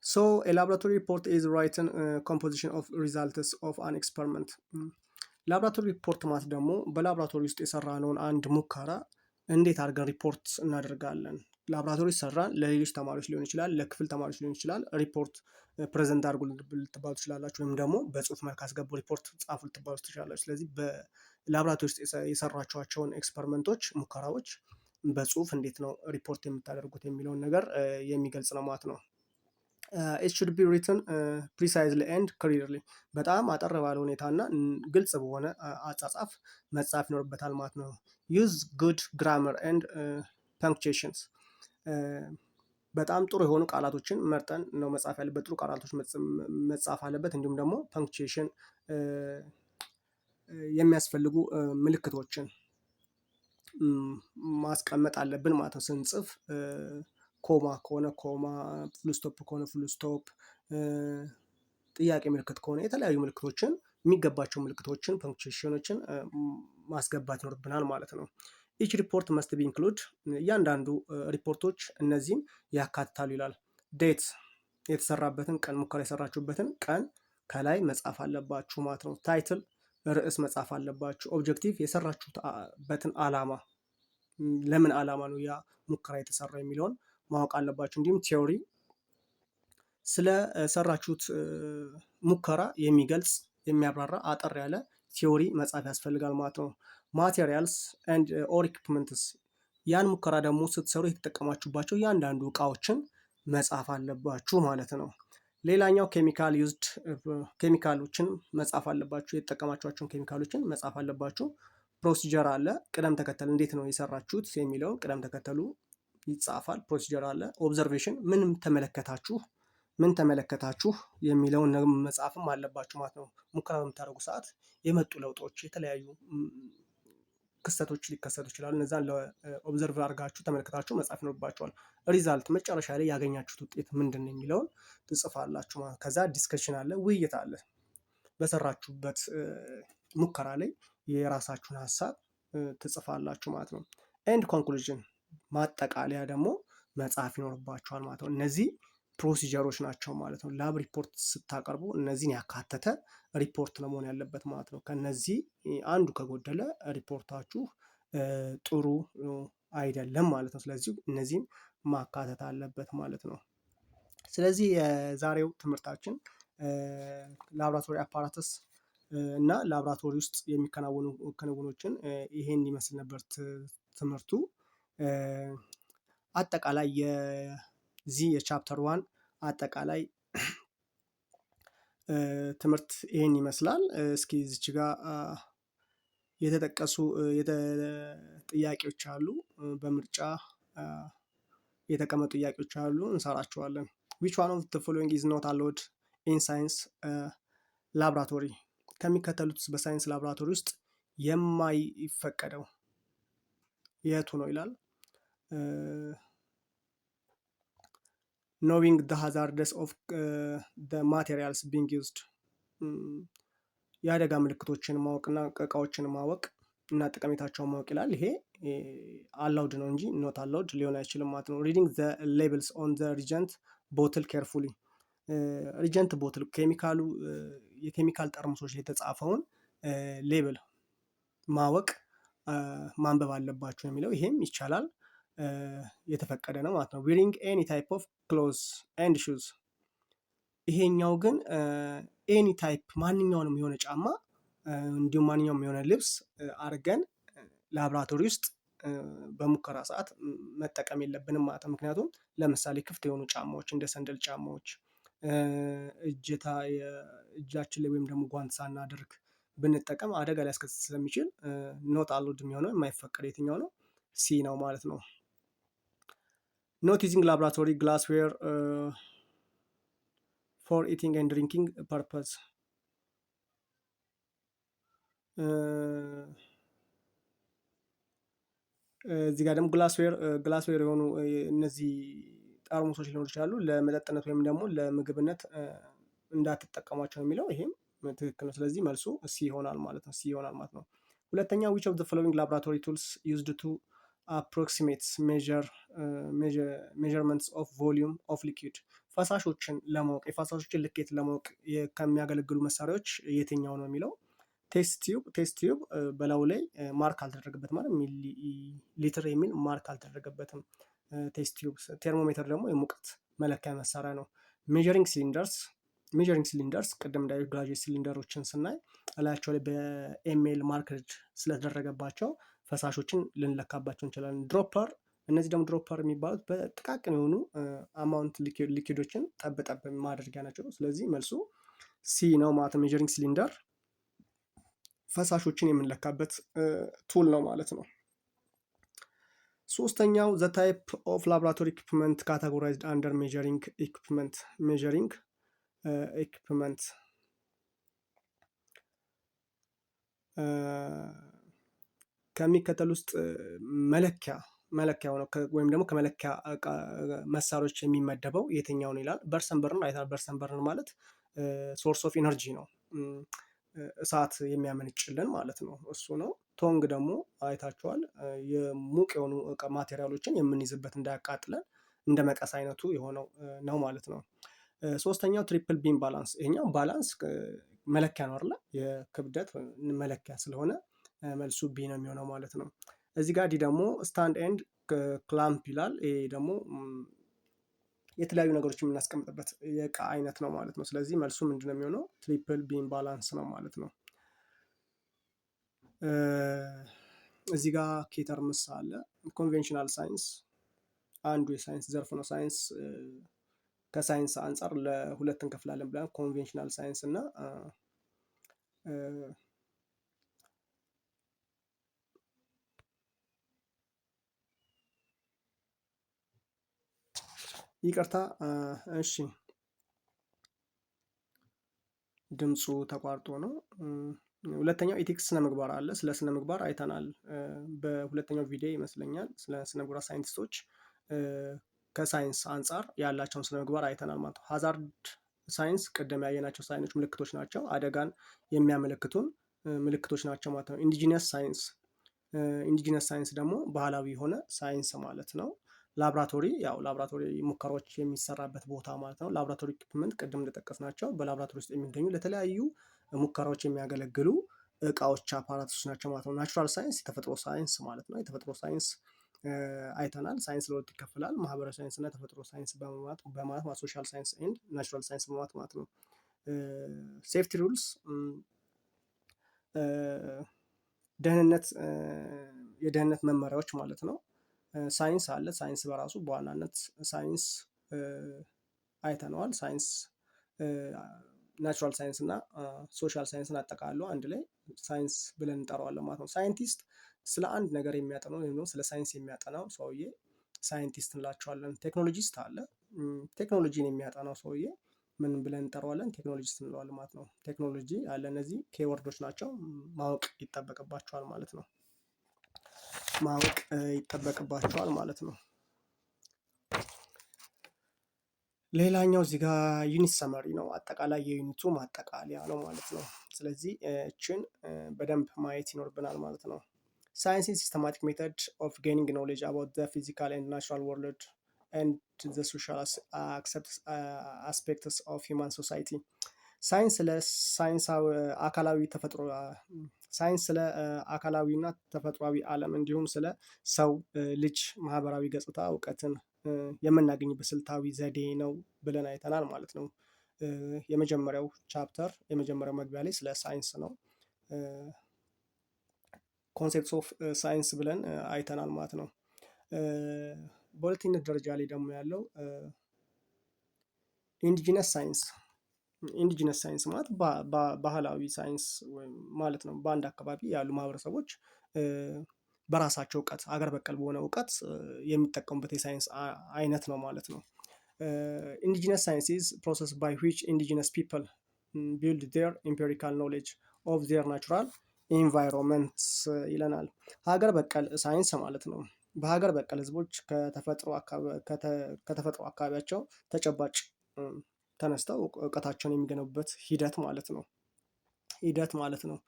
ሶ ኤ ላብራቶሪ ሪፖርት ኢዝ ራይትን ኮምፖዚሽን ኦፍ ሪዛልትስ ኦፍ አን ኤክስፐሪመንት። ላብራቶሪ ሪፖርት ማለት ደግሞ በላብራቶሪ ውስጥ የሰራነውን አንድ ሙከራ እንዴት አድርገን ሪፖርት እናደርጋለን። ላብራቶሪ ሰራን፣ ለሌሎች ተማሪዎች ሊሆን ይችላል፣ ለክፍል ተማሪዎች ሊሆን ይችላል። ሪፖርት ፕሬዘንት አድርጉ ልትባሉ ትችላላችሁ፣ ወይም ደግሞ በጽሁፍ መልክ አስገቡ ሪፖርት ጻፉ ልትባሉ ትችላላችሁ። ስለዚህ በላብራቶሪ ውስጥ የሰራችኋቸውን ኤክስፐሪመንቶች፣ ሙከራዎች በጽሁፍ እንዴት ነው ሪፖርት የምታደርጉት የሚለውን ነገር የሚገልጽ ነው ማለት ነው። it should be written precisely and clearly። በጣም አጠር ባለ ሁኔታ እና ግልጽ በሆነ አጻጻፍ መጻፍ ይኖርበታል ማለት ነው። use good grammar and punctuations። በጣም ጥሩ የሆኑ ቃላቶችን መርጠን ነው መጻፍ ያለበት። ጥሩ ቃላቶች መጻፍ አለበት። እንዲሁም ደግሞ ፐንክቹዌሽን የሚያስፈልጉ ምልክቶችን ማስቀመጥ አለብን ማለት ነው ስንጽፍ። ኮማ ከሆነ ኮማ፣ ፍሉስቶፕ ከሆነ ፍሉስቶፕ፣ ጥያቄ ምልክት ከሆነ የተለያዩ ምልክቶችን የሚገባቸው ምልክቶችን ፐንክቹዌሽኖችን ማስገባት ይኖርብናል ማለት ነው። ኢች ሪፖርት መስት ቢ ኢንክሉድ። እያንዳንዱ ሪፖርቶች እነዚህን ያካትታሉ ይላል። ዴት የተሰራበትን ቀን፣ ሙከራ የሰራችሁበትን ቀን ከላይ መጻፍ አለባችሁ ማለት ነው። ታይትል ርዕስ መጻፍ አለባችሁ። ኦብጀክቲቭ የሰራችሁበትን ዓላማ፣ ለምን ዓላማ ነው ያ ሙከራ የተሰራ የሚለውን ማወቅ አለባችሁ። እንዲሁም ቲዮሪ ስለ ሰራችሁት ሙከራ የሚገልጽ የሚያብራራ አጠር ያለ ቲዮሪ መጻፍ ያስፈልጋል ማለት ነው። ማቴሪያልስ ኤንድ ኦር ኢኩፕመንትስ ያን ሙከራ ደግሞ ስትሰሩ የተጠቀማችሁባቸው እያንዳንዱ እቃዎችን መጻፍ አለባችሁ ማለት ነው። ሌላኛው ኬሚካል ዩዝድ ኬሚካሎችን መጻፍ አለባችሁ። የተጠቀማችኋቸውን ኬሚካሎችን መጻፍ አለባችሁ። ፕሮሲጀር አለ፣ ቅደም ተከተል እንዴት ነው የሰራችሁት የሚለውን ቅደም ተከተሉ ይጻፋል። ፕሮሲጀር አለ። ኦብዘርቬሽን ምን ተመለከታችሁ የሚለውን መጻፍም አለባችሁ ማለት ነው። ሙከራ በምታደርጉ ሰዓት የመጡ ለውጦች፣ የተለያዩ ክስተቶች ሊከሰቱ ይችላሉ። እነዛን ለኦብዘርቭ አድርጋችሁ ተመልክታችሁ መጻፍ ይኖርባችኋል። ሪዛልት መጨረሻ ላይ ያገኛችሁት ውጤት ምንድን ነው የሚለውን ትጽፋላችሁ ማለት። ከዛ ዲስከሽን አለ፣ ውይይት አለ። በሰራችሁበት ሙከራ ላይ የራሳችሁን ሀሳብ ትጽፋላችሁ ማለት ነው። ኤንድ ኮንክሉዥን ማጠቃለያ ደግሞ መጻፍ ይኖርባችኋል ማለት ነው። እነዚህ ፕሮሲጀሮች ናቸው ማለት ነው። ላብ ሪፖርት ስታቀርቡ እነዚህን ያካተተ ሪፖርት ነው መሆን ያለበት ማለት ነው። ከነዚህ አንዱ ከጎደለ ሪፖርታችሁ ጥሩ አይደለም ማለት ነው። ስለዚህ እነዚህን ማካተት አለበት ማለት ነው። ስለዚህ የዛሬው ትምህርታችን ላብራቶሪ አፓራተስ እና ላብራቶሪ ውስጥ የሚከናወኑ ክንውኖችን ይሄን ይመስል ነበር ትምህርቱ። አጠቃላይ የዚህ የቻፕተር 1 አጠቃላይ ትምህርት ይሄን ይመስላል። እስኪ እዚች ጋር የተጠቀሱ ጥያቄዎች አሉ፣ በምርጫ የተቀመጡ ጥያቄዎች አሉ፣ እንሰራቸዋለን። which one of the following is not allowed in science laboratory? ከሚከተሉት በሳይንስ ላብራቶሪ ውስጥ የማይፈቀደው የቱ ነው ይላል። knowing the hazards of the materials being used። የአደጋ ምልክቶችን ማወቅና እቃዎችን ማወቅ እና ጠቀሜታቸውን ማወቅ ይላል። ይሄ አላውድ ነው እንጂ ኖት አላውድ ሊሆን አይችልም ማለት ነው። reading the labels on the reagent bottle carefully። ሪጀንት ቦትል ኬሚካሉ የኬሚካል ጠርሙሶች ላይ የተጻፈውን ሌብል ማወቅ ማንበብ አለባቸው የሚለው ይሄም ይቻላል፣ የተፈቀደ ነው ማለት ነው። wearing any type of clothes and shoes። ይሄኛው ግን ኤኒ ታይፕ ማንኛውንም የሆነ ጫማ እንዲሁም ማንኛውም የሆነ ልብስ አድርገን ላብራቶሪ ውስጥ በሙከራ ሰዓት መጠቀም የለብንም ማለት ነው። ምክንያቱም ለምሳሌ ክፍት የሆኑ ጫማዎች እንደ ሰንደል ጫማዎች እጃችን ላይ ወይም ደግሞ ጓንት ሳናደርግ ብንጠቀም አደጋ ሊያስከትል ስለሚችል ኖት አሎድ የሚሆነው የማይፈቀድ የትኛው ነው? ሲ ነው ማለት ነው። ኖት ዩዚንግ ላብራቶሪ ግላስዌር ፎር ኢቲንግ ኤንድ ድሪንኪንግ ፐርፐዝ እዚህ ጋር ደግሞ ግላስዌር የሆኑ እነዚህ ጠርሙሶች ሊኖሩ ይችላሉ ለመጠጥነት ወይም ደግሞ ለምግብነት እንዳትጠቀሟቸው ነው የሚለው። ይሄም ትክክል ነው። ስለዚህ መልሱ ሲ ይሆናል ማለት ነው። ሲ ይሆናል ማለት ነው። ሁለተኛ which of the following laboratory tools used to approximate measurements of volume of liquid ፈሳሾችን ለማወቅ የፈሳሾችን ልኬት ለማወቅ ከሚያገለግሉ መሳሪያዎች የትኛው ነው የሚለው። ቴስት ቲዩብ በላዩ ላይ ማርክ አልተደረገበትም ማለት ሊትር የሚል ማርክ አልተደረገበትም። ቴስት ቲዩብ። ቴርሞሜትር ደግሞ የሙቀት መለኪያ መሳሪያ ነው። ሜዠሪንግ ሲሊንደርስ ቅድም እንዳዩ ግራጁዌት ሲሊንደሮችን ስናይ እላያቸው ላይ በኤምኤል ማርክድ ስለተደረገባቸው ፈሳሾችን ልንለካባቸው እንችላለን። እነዚህ ደግሞ ድሮፐር የሚባሉት በጥቃቅን የሆኑ አማውንት ሊኪዶችን ጠብ ማድረጊያ ናቸው። ስለዚህ መልሱ ሲ ነው ማለት ነው። ሜዠሪንግ ሲሊንደር ፈሳሾችን የምንለካበት ቱል ነው ማለት ነው። ሶስተኛው ዘ ታይፕ ኦፍ ላቦራቶሪ ኢኩፕመንት ካታጎራይዝድ አንደር ሜዠሪንግ ኢኩፕመንት ከሚከተል ውስጥ መለኪያ ሆነው ወይም ደግሞ ከመለኪያ መሳሪያዎች የሚመደበው የትኛው ነው ይላል። በርሰን በርነር አይተናል። በርሰን በርነር ማለት ሶርስ ኦፍ ኢነርጂ ነው፣ እሳት የሚያመነጭልን ማለት ነው። እሱ ነው። ቶንግ ደግሞ አይታችኋል። የሙቅ የሆኑ ማቴሪያሎችን የምንይዝበት እንዳያቃጥለን እንደ መቀስ አይነቱ የሆነው ነው ማለት ነው። ሶስተኛው ትሪፕል ቢም ባላንስ። ይሄኛው ባላንስ መለኪያ ነው አይደለ? የክብደት መለኪያ ስለሆነ መልሱ ቢ ነው የሚሆነው ማለት ነው። እዚህ ጋር ዲ ደግሞ ስታንድ ኤንድ ክላምፕ ይላል። ይሄ ደግሞ የተለያዩ ነገሮች የምናስቀምጥበት የእቃ አይነት ነው ማለት ነው። ስለዚህ መልሱ ምንድነው የሚሆነው? ትሪፕል ቢም ባላንስ ነው ማለት ነው። እዚህ ጋር ኬተርምስ አለ። ኮንቬንሽናል ሳይንስ አንዱ የሳይንስ ዘርፍ ነው። ሳይንስ ከሳይንስ አንጻር ለሁለት እንከፍላለን ብለን ኮንቬንሽናል ሳይንስ እና ይቅርታ እሺ ድምፁ ተቋርጦ ነው። ሁለተኛው ኢቲክስ ስነ ምግባር አለ። ስለ ስነ ምግባር አይተናል በሁለተኛው ቪዲዮ ይመስለኛል። ስለ ስነ ምግባር ሳይንቲስቶች ከሳይንስ አንጻር ያላቸውን ስነ ምግባር አይተናል ማለት ነው። ሃዛርድ ሳይንስ ቅድም ያየናቸው ሳይኖች ምልክቶች ናቸው፣ አደጋን የሚያመለክቱን ምልክቶች ናቸው ማለት ነው። ኢንዲጂነስ ሳይንስ ደግሞ ባህላዊ የሆነ ሳይንስ ማለት ነው። ላብራቶሪ ሙከራዎች የሚሰራበት ቦታ ማለት ነው። ላብራቶሪ ኢኩፕመንት ቅድም እንደጠቀስናቸው በላብራቶሪ ውስጥ የሚገኙ ለተለያዩ ሙከራዎች የሚያገለግሉ እቃዎች አፓራቶች ናቸው ማለት ነው። ናቹራል ሳይንስ የተፈጥሮ ሳይንስ ማለት ነው። የተፈጥሮ ሳይንስ አይተናል። ሳይንስ ለሁለት ይከፈላል፣ ማህበራዊ ሳይንስ እና ተፈጥሮ ሳይንስ በማለት ሶሻል ሳይንስ ኤንድ ናቹራል ሳይንስ በማለት ማለት ነው። ሴፍቲ ሩልስ የደህንነት መመሪያዎች ማለት ነው። ሳይንስ አለ። ሳይንስ በራሱ በዋናነት ሳይንስ አይተነዋል። ሳይንስ ናቹራል ሳይንስ እና ሶሻል ሳይንስን አጠቃሎ አንድ ላይ ሳይንስ ብለን እንጠራዋለን ማለት ነው። ሳይንቲስት ስለ አንድ ነገር የሚያጠናው ወይም ደግሞ ስለ ሳይንስ የሚያጠናው ሰውዬ ሳይንቲስት እንላቸዋለን። ቴክኖሎጂስት አለ። ቴክኖሎጂን የሚያጠናው ሰውዬ ምን ብለን እንጠራዋለን? ቴክኖሎጂስት እንለዋለን ማለት ነው። ቴክኖሎጂ አለ። እነዚህ ኬወርዶች ናቸው፣ ማወቅ ይጠበቅባቸዋል ማለት ነው። ሌላኛው እዚህ ጋር ዩኒት ሰመሪ ነው። አጠቃላይ የዩኒቱ ማጠቃለያ ነው ማለት ነው። ስለዚህ እችን በደንብ ማየት ይኖርብናል ማለት ነው። ሳይንስ ሲስተማቲክ ሜተድ ኦፍ ጌኒንግ ኖሌጅ አባውት ዘ ፊዚካል ኤንድ ናቹራል ወርልድ ኤንድ ዘ ሶሻል አስፔክትስ ኦፍ ሂውማን ሶሳይቲ። ሳይንስ ስለ አካላዊና ተፈጥሯዊ ዓለም እንዲሁም ስለ ሰው ልጅ ማህበራዊ ገጽታ እውቀትን የምናገኝበት ስልታዊ ዘዴ ነው ብለን አይተናል ማለት ነው። የመጀመሪያው መግቢያ ላይ ስለ ሳይንስ ነው። ኮንሴፕትስ ኦፍ ሳይንስ ብለን አይተናል ማለት ነው። በሁለተኝነት ደረጃ ላይ ደግሞ ያለው ኢንዲጂነስ ሳይንስ። ኢንዲጂነስ ሳይንስ ማለት ባህላዊ ሳይንስ ማለት ነው። በአንድ አካባቢ ያሉ ማህበረሰቦች በራሳቸው እውቀት አገር በቀል በሆነ እውቀት የሚጠቀሙበት የሳይንስ አይነት ነው ማለት ነው። ኢንዲጂነስ ሳይንስ ኢዝ ፕሮሰስ ባይ ዊች ኢንዲጂነስ ፒፕል ቢልድ ዜር ኢምፔሪካል ኖሌጅ ኦፍ ዜር ናቹራል ኢንቫይሮንመንት ይለናል። ሀገር በቀል ሳይንስ ማለት ነው። በሀገር በቀል ህዝቦች ከተፈጥሮ አካባቢያቸው ተጨባጭ ተነስተው እውቀታቸውን የሚገነቡበት ሂደት ማለት ነው።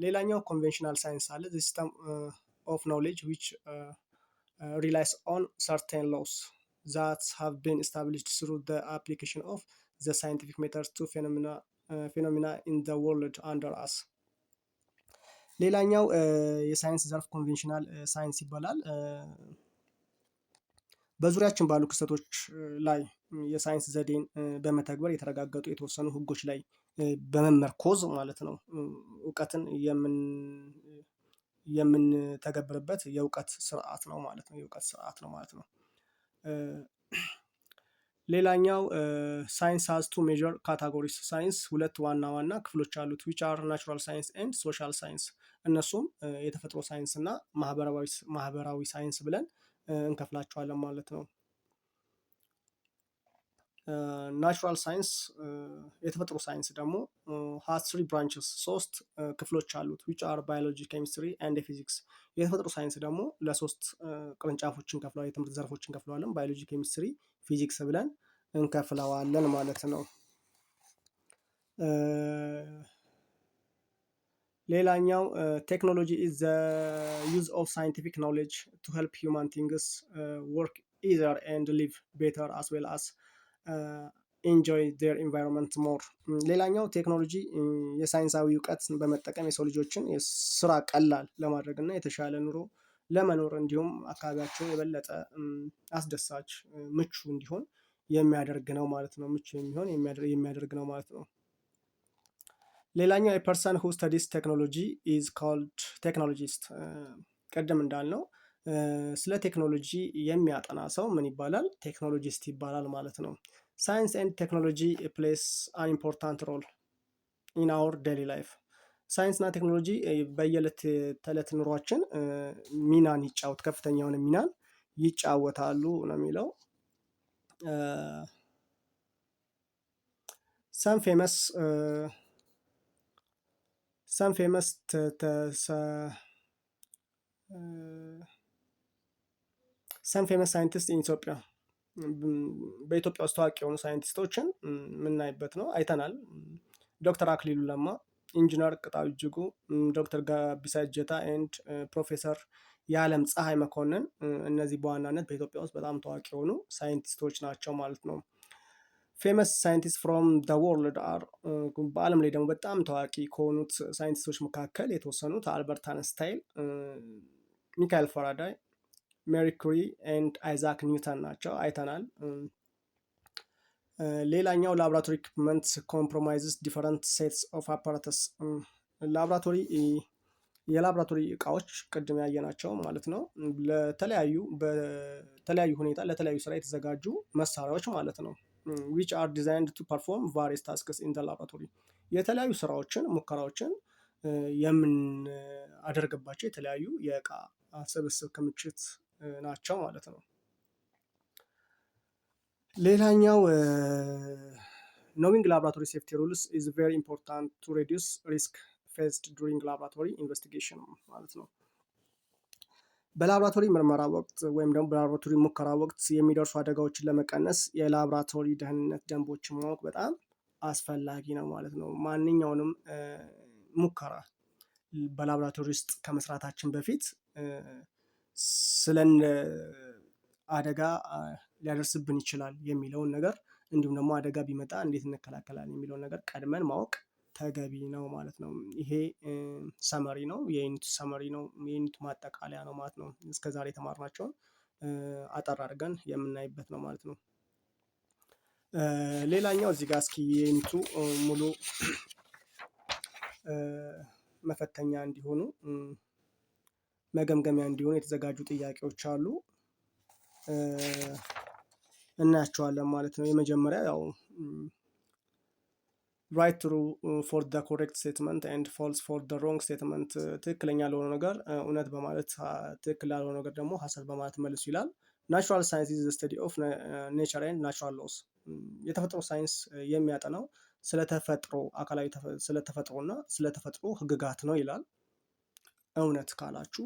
ሌላኛው ኮንቬንሽናል ሳይንስ አለ። ዘ ሲስተም ኦፍ ኖሌጅ ዊች ሪላይስ ኦን ሰርቴን ሎስ ዛት ሃቭ ቢን ኤስታብሊሽድ ስሩ ዘ አፕሊኬሽን ኦፍ ዘ ሳይንቲፊክ ሜተድስ ቱ ፌኖሚና ኢን ዘ ወርልድ አንደር አስ። ሌላኛው የሳይንስ ዘርፍ ኮንቬንሽናል ሳይንስ ይባላል። በዙሪያችን ባሉ ክስተቶች ላይ የሳይንስ ዘዴን በመተግበር የተረጋገጡ የተወሰኑ ህጎች ላይ በመመርኮዝ ማለት ነው እውቀትን የምንተገብርበት የእውቀት ስርዓት ነው ማለት ነው። ሌላኛው ሳይንስ ሃዝ ቱ ሜጀር ካታጎሪስ። ሳይንስ ሁለት ዋና ክፍሎች አሉት ዊች አር ናቹራል ሳይንስ ኤንድ ሶሻል ሳይንስ። እነሱም የተፈጥሮ ሳይንስ እና ማህበራዊ ሳይንስ ብለን እንከፍላቸዋለን ማለት ነው። ናቹራል ሳይንስ የተፈጥሮ ሳይንስ ደግሞ ሃዝ ትሪ ብራንችስ፣ ሶስት ክፍሎች አሉት ዊች አር ባዮሎጂ፣ ኬሚስትሪ ኤንድ ፊዚክስ። የተፈጥሮ ሳይንስ ደግሞ ለሶስት ቅርንጫፎች እንከፍለዋለን፣ የትምህርት ዘርፎች እንከፍለዋለን። ባዮሎጂ፣ ኬሚስትሪ፣ ፊዚክስ ብለን እንከፍለዋለን ማለት ነው። ሌላኛው ቴክኖሎጂ ኢዝ ዘ ዩዝ ኦፍ ሳይንቲፊክ ኖሌጅ ቱ ሄልፕ ሂውማን ቲንግስ ወርክ ኢዘር ኤንድ ሊቭ ቤተር አስ ዌል አስ ኢንጆይ ዜር ኢንቫይሮንመንት ሞር። ሌላኛው ቴክኖሎጂ የሳይንሳዊ እውቀትን በመጠቀም የሰው ልጆችን ስራ ቀላል ለማድረግ እና የተሻለ ኑሮ ለመኖር እንዲሁም አካባቢያቸው የበለጠ አስደሳች ምቹ እንዲሆን የሚያደርግ ነው ማለት ነው። የሚያደርግ ነው ማለት ነው። ሌላኛው የፐርሰን ሁ ስተዲስ ቴክኖሎጂ ኢዝ ኮልድ ቴክኖሎጂስት። ቅድም እንዳልነው ስለ ቴክኖሎጂ የሚያጠና ሰው ምን ይባላል? ቴክኖሎጂስት ይባላል ማለት ነው። ሳይንስ ኤንድ ቴክኖሎጂ ፕሌይስ አን ኢምፖርታንት ሮል ኢን አወር ዴይሊ ላይፍ። ሳይንስና ቴክኖሎጂ በየዕለት ተዕለት ኑሯችን ከፍተኛ የሆነ ሚናን ይጫወታሉ ነው የሚለው። some famous ሳይንቲስት ኢን ኢትዮጵያ። በኢትዮጵያ ውስጥ ታዋቂ የሆኑ ሳይንቲስቶችን የምናይበት ነው፣ አይተናል። ዶክተር አክሊሉ ለማ፣ ኢንጂነር ቅጣው እጅጉ፣ ዶክተር ጋቢሳ እጀታ ኤንድ ፕሮፌሰር የዓለም ፀሐይ መኮንን። እነዚህ በዋናነት በኢትዮጵያ ውስጥ በጣም ታዋቂ የሆኑ ሳይንቲስቶች ናቸው ማለት ነው። ፌመስ ሳይንቲስት ፍሮም ደ ወርልድ አር፣ በዓለም ላይ ደግሞ በጣም ታዋቂ ከሆኑት ሳይንቲስቶች መካከል የተወሰኑት አልበርት አንስታይን፣ ሚካኤል ፈራዳይ፣ ሜሪ ኩሪ ኤንድ አይዛክ ኒውተን ናቸው፣ አይተናል። ሌላኛው ላቦራቶሪ ኢኩፕመንት ኮምፕሮማይዝስ ዲፈረንት ሴትስ ኦፍ አፓራተስ። የላቦራቶሪ እቃዎች ቅድም ያየናቸው ማለት ነው። በተለያዩ ሁኔታ ለተለያዩ ስራ የተዘጋጁ መሳሪያዎች ማለት ነው። which are designed to perform various tasks in the laboratory። የተለያዩ ስራዎችን ሙከራዎችን የምናደርግባቸው የተለያዩ የእቃ ስብስብ ክምችት ናቸው ማለት ነው። ሌላኛው knowing laboratory safety rules is very important to reduce risk faced during laboratory investigation ማለት ነው። በላቦራቶሪ ምርመራ ወቅት ወይም ደግሞ በላቦራቶሪ ሙከራ ወቅት የሚደርሱ አደጋዎችን ለመቀነስ የላቦራቶሪ ደህንነት ደንቦችን ማወቅ በጣም አስፈላጊ ነው ማለት ነው። ማንኛውንም ሙከራ በላቦራቶሪ ውስጥ ከመስራታችን በፊት ስለ አደጋ ሊያደርስብን ይችላል የሚለውን ነገር እንዲሁም ደግሞ አደጋ ቢመጣ እንዴት እንከላከላለን የሚለውን ነገር ቀድመን ማወቅ ተገቢ ነው ማለት ነው። ይሄ ሰመሪ ነው፣ የዩኒት ሰመሪ ነው፣ የዩኒት ማጠቃለያ ነው ማለት ነው። እስከዛሬ የተማርናቸውን አጠር አድርገን የምናይበት ነው ማለት ነው። ሌላኛው እዚህ ጋር እስኪ የዩኒቱ ሙሉ መፈተኛ እንዲሆኑ መገምገሚያ እንዲሆኑ የተዘጋጁ ጥያቄዎች አሉ። እናያቸዋለን ማለት ነው። የመጀመሪያ ያው ራይት ትሩ ፎር ደ ኮሬክት ስቴትመንት ኤንድ ፎልስ ፎር ደ ሮንግ ስቴትመንት፣ ትክክለኛ ለሆነ ነገር እውነት በማለት ትክክል ላልሆነ ነገር ደግሞ ሐሰት በማለት መልሱ ይላል። ናቹራል ሳይንስ ኢዝ ዘ ስተዲ ኦፍ ኔቸር ኤንድ ናቹራል ሎስ። የተፈጥሮ ሳይንስ የሚያጠናው ስለተፈጥሮ አካላዊ ስለተፈጥሮ እና ስለተፈጥሮ ህግጋት ነው ይላል። እውነት ካላችሁ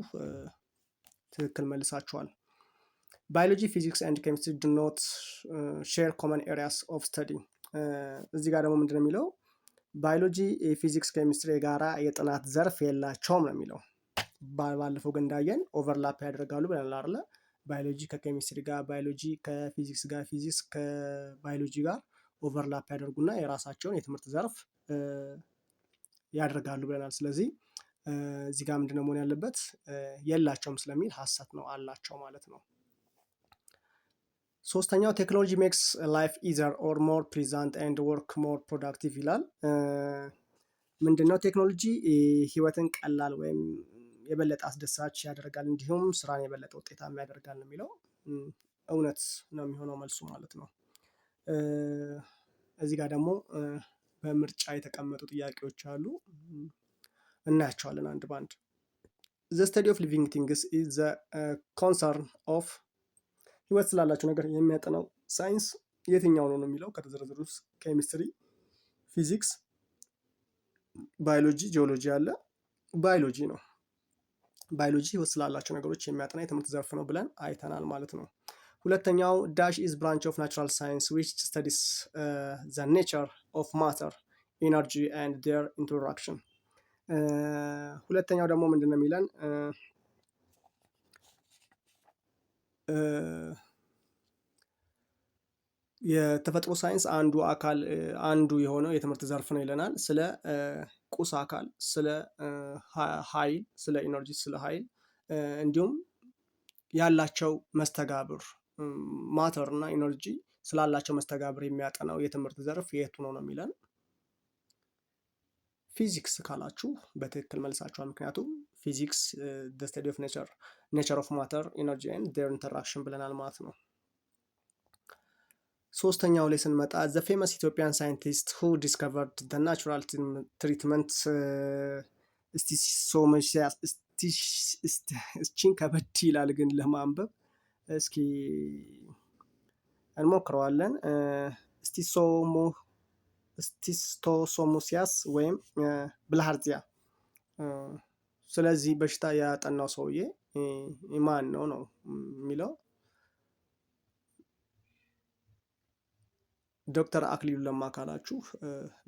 ትክክል መልሳችኋል። ባዮሎጂ ፊዚክስ ኤንድ ኬሚስትሪ ዱ ኖት ሼር ኮመን ኤሪያስ ኦፍ ስተዲ። እዚህ ጋር ደግሞ ምንድን ነው የሚለው? ባዮሎጂ ፊዚክስ ኬሚስትሪ የጋራ የጥናት ዘርፍ የላቸውም ነው የሚለው። ባለፈው ግን እንዳየን ኦቨርላፕ ያደርጋሉ ብለናል አይደለ? ባዮሎጂ ከኬሚስትሪ ጋር፣ ባዮሎጂ ከፊዚክስ ጋር፣ ፊዚክስ ከባዮሎጂ ጋር ኦቨርላፕ ያደርጉና የራሳቸውን የትምህርት ዘርፍ ያደርጋሉ ብለናል። ስለዚህ እዚህ ጋር ምንድነው መሆን ያለበት? የላቸውም ስለሚል ሐሰት ነው፣ አላቸው ማለት ነው። ሶስተኛው ቴክኖሎጂ ሜክስ ላይፍ ኢዘር ኦር ሞር ፕሊዛንት ኤንድ ወርክ ሞር ፕሮዳክቲቭ ይላል። ምንድነው? ቴክኖሎጂ ህይወትን ቀላል ወይም የበለጠ አስደሳች ያደርጋል፣ እንዲሁም ስራን የበለጠ ውጤታማ ያደርጋል ነው የሚለው። እውነት ነው የሚሆነው መልሱ ማለት ነው። እዚህ ጋር ደግሞ በምርጫ የተቀመጡ ጥያቄዎች አሉ፣ እናያቸዋለን አንድ ባንድ። ዘ ስተዲ ኦፍ ሊቪንግ ቲንግስ ኢዝ ዘ ኮንሰርን ኦፍ፣ ህይወት ስላላቸው ነገር የሚያጠናው ሳይንስ የትኛው ነው የሚለው ከተዘረዘሩ ውስጥ ኬሚስትሪ፣ ፊዚክስ፣ ባዮሎጂ፣ ጂኦሎጂ አለ። ባዮሎጂ ነው። ባዮሎጂ ህይወት ስላላቸው ነገሮች የሚያጠና የትምህርት ዘርፍ ነው ብለን አይተናል ማለት ነው። ሁለተኛው ዳሽ ኢዝ ብራንች ኦፍ ናቹራል ሳይንስ ዊች ስተዲስ ዘ ኔቸር ኦፍ ማተር ኢነርጂ ኤንድ ዴር ኢንተራክሽን። ሁለተኛው ደግሞ ምንድን ነው የሚለን? የተፈጥሮ ሳይንስ አንዱ የሆነው የትምህርት ዘርፍ ነው ይለናል። ስለ ቁስ አካል፣ ስለ ኃይል፣ ስለ ኢነርጂ፣ ስለ ኃይል እንዲሁም ያላቸው መስተጋብር ማተር እና ኢነርጂ ስላላቸው መስተጋብር የሚያጠናው የትምህርት ዘርፍ የቱ ነው የሚለን? ፊዚክስ ካላችሁ በትክክል መልሳችኋል። ምክንያቱም ፊዚክስ the study of nature of matter energy and their interaction ብለናል ማለት ነው። ሶስተኛው ላይ ስንመጣ the famous Ethiopian scientist who discovered the natural treatment እስቺን ከበድ ይላል ግን ለማንበብ እስኪ እንሞክረዋለን። ስቲስቶሶሙሲያስ ወይም ብልሃርዚያ። ስለዚህ በሽታ ያጠናው ሰውዬ ማን ነው ነው የሚለው? ዶክተር አክሊሉ ለማ ካላችሁ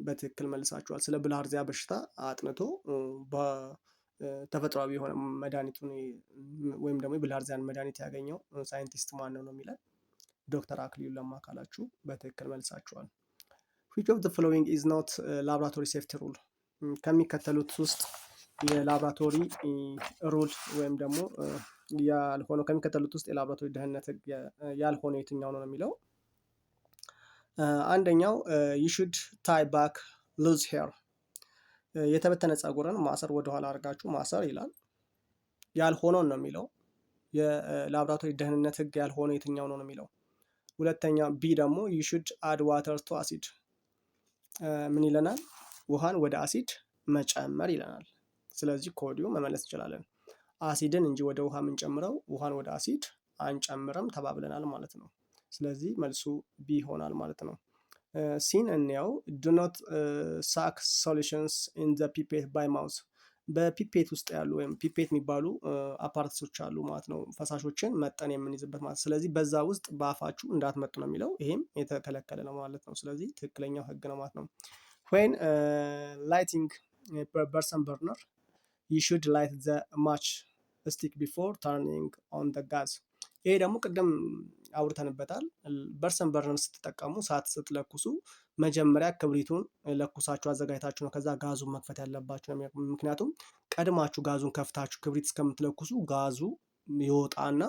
በትክክል መልሳችኋል። ስለ ብልሃርዚያ በሽታ አጥንቶ በተፈጥሯዊ የሆነ መድኃኒቱን ወይም ደግሞ የብልሃርዚያን መድኃኒት ያገኘው ሳይንቲስት ማን ነው የሚለን? ዶክተር አክሊሉ ለማ ካላችሁ በትክክል መልሳችኋል። which of the following is not laboratory safety rule? ከሚከተሉት ውስጥ የላብራቶሪ ሩል ወይም ደግሞ ያልሆነው ከሚከተሉት ውስጥ የላብራቶሪ ደህንነት ህግ ያልሆነው የትኛው ነው የሚለው? አንደኛው you should tie back loose hair፣ የተበተነ ፀጉርን ማሰር፣ ወደኋላ አድርጋችሁ ማሰር ይላል። ያልሆነው ነው የሚለው። የላብራቶሪ ደህንነት ህግ ያልሆነ የትኛው ነው የሚለው? ሁለተኛ ቢ ደግሞ you should add water to acid፣ ምን ይለናል? ውሃን ወደ አሲድ መጨመር ይለናል። ስለዚህ ከወዲሁ መመለስ እንችላለን። አሲድን እንጂ ወደ ውሃ የምንጨምረው ውሃን ወደ አሲድ አንጨምርም ተባብለናል ማለት ነው። ስለዚህ መልሱ ቢ ይሆናል ማለት ነው። ሲን እንየው። do not suck solutions in the pipette by mouth፣ በፒፔት ውስጥ ያሉ ወይም ፒፔት የሚባሉ አፓራቶች አሉ ማለት ነው፣ ፈሳሾችን መጠን የምንይዝበት ማለት። ስለዚህ በዛ ውስጥ በአፋችሁ እንዳትመጡ ነው የሚለው። ይሄም የተከለከለ ነው ማለት ነው። ስለዚህ ትክክለኛው ህግ ነው ማለት ነው። when lighting Bunsen burner you should light the match stick before turning on the gas። ይሄ ደግሞ ቅድም አውርተንበታል። በርሰን በርነር ስትጠቀሙ እሳት ስትለኩሱ መጀመሪያ ክብሪቱን ለኩሳችሁ አዘጋጅታችሁ ነው ከዛ ጋዙን መክፈት ያለባችሁ ነው። ምክንያቱም ቀድማችሁ ጋዙን ከፍታችሁ ክብሪት እስከምትለኩሱ ጋዙ ይወጣና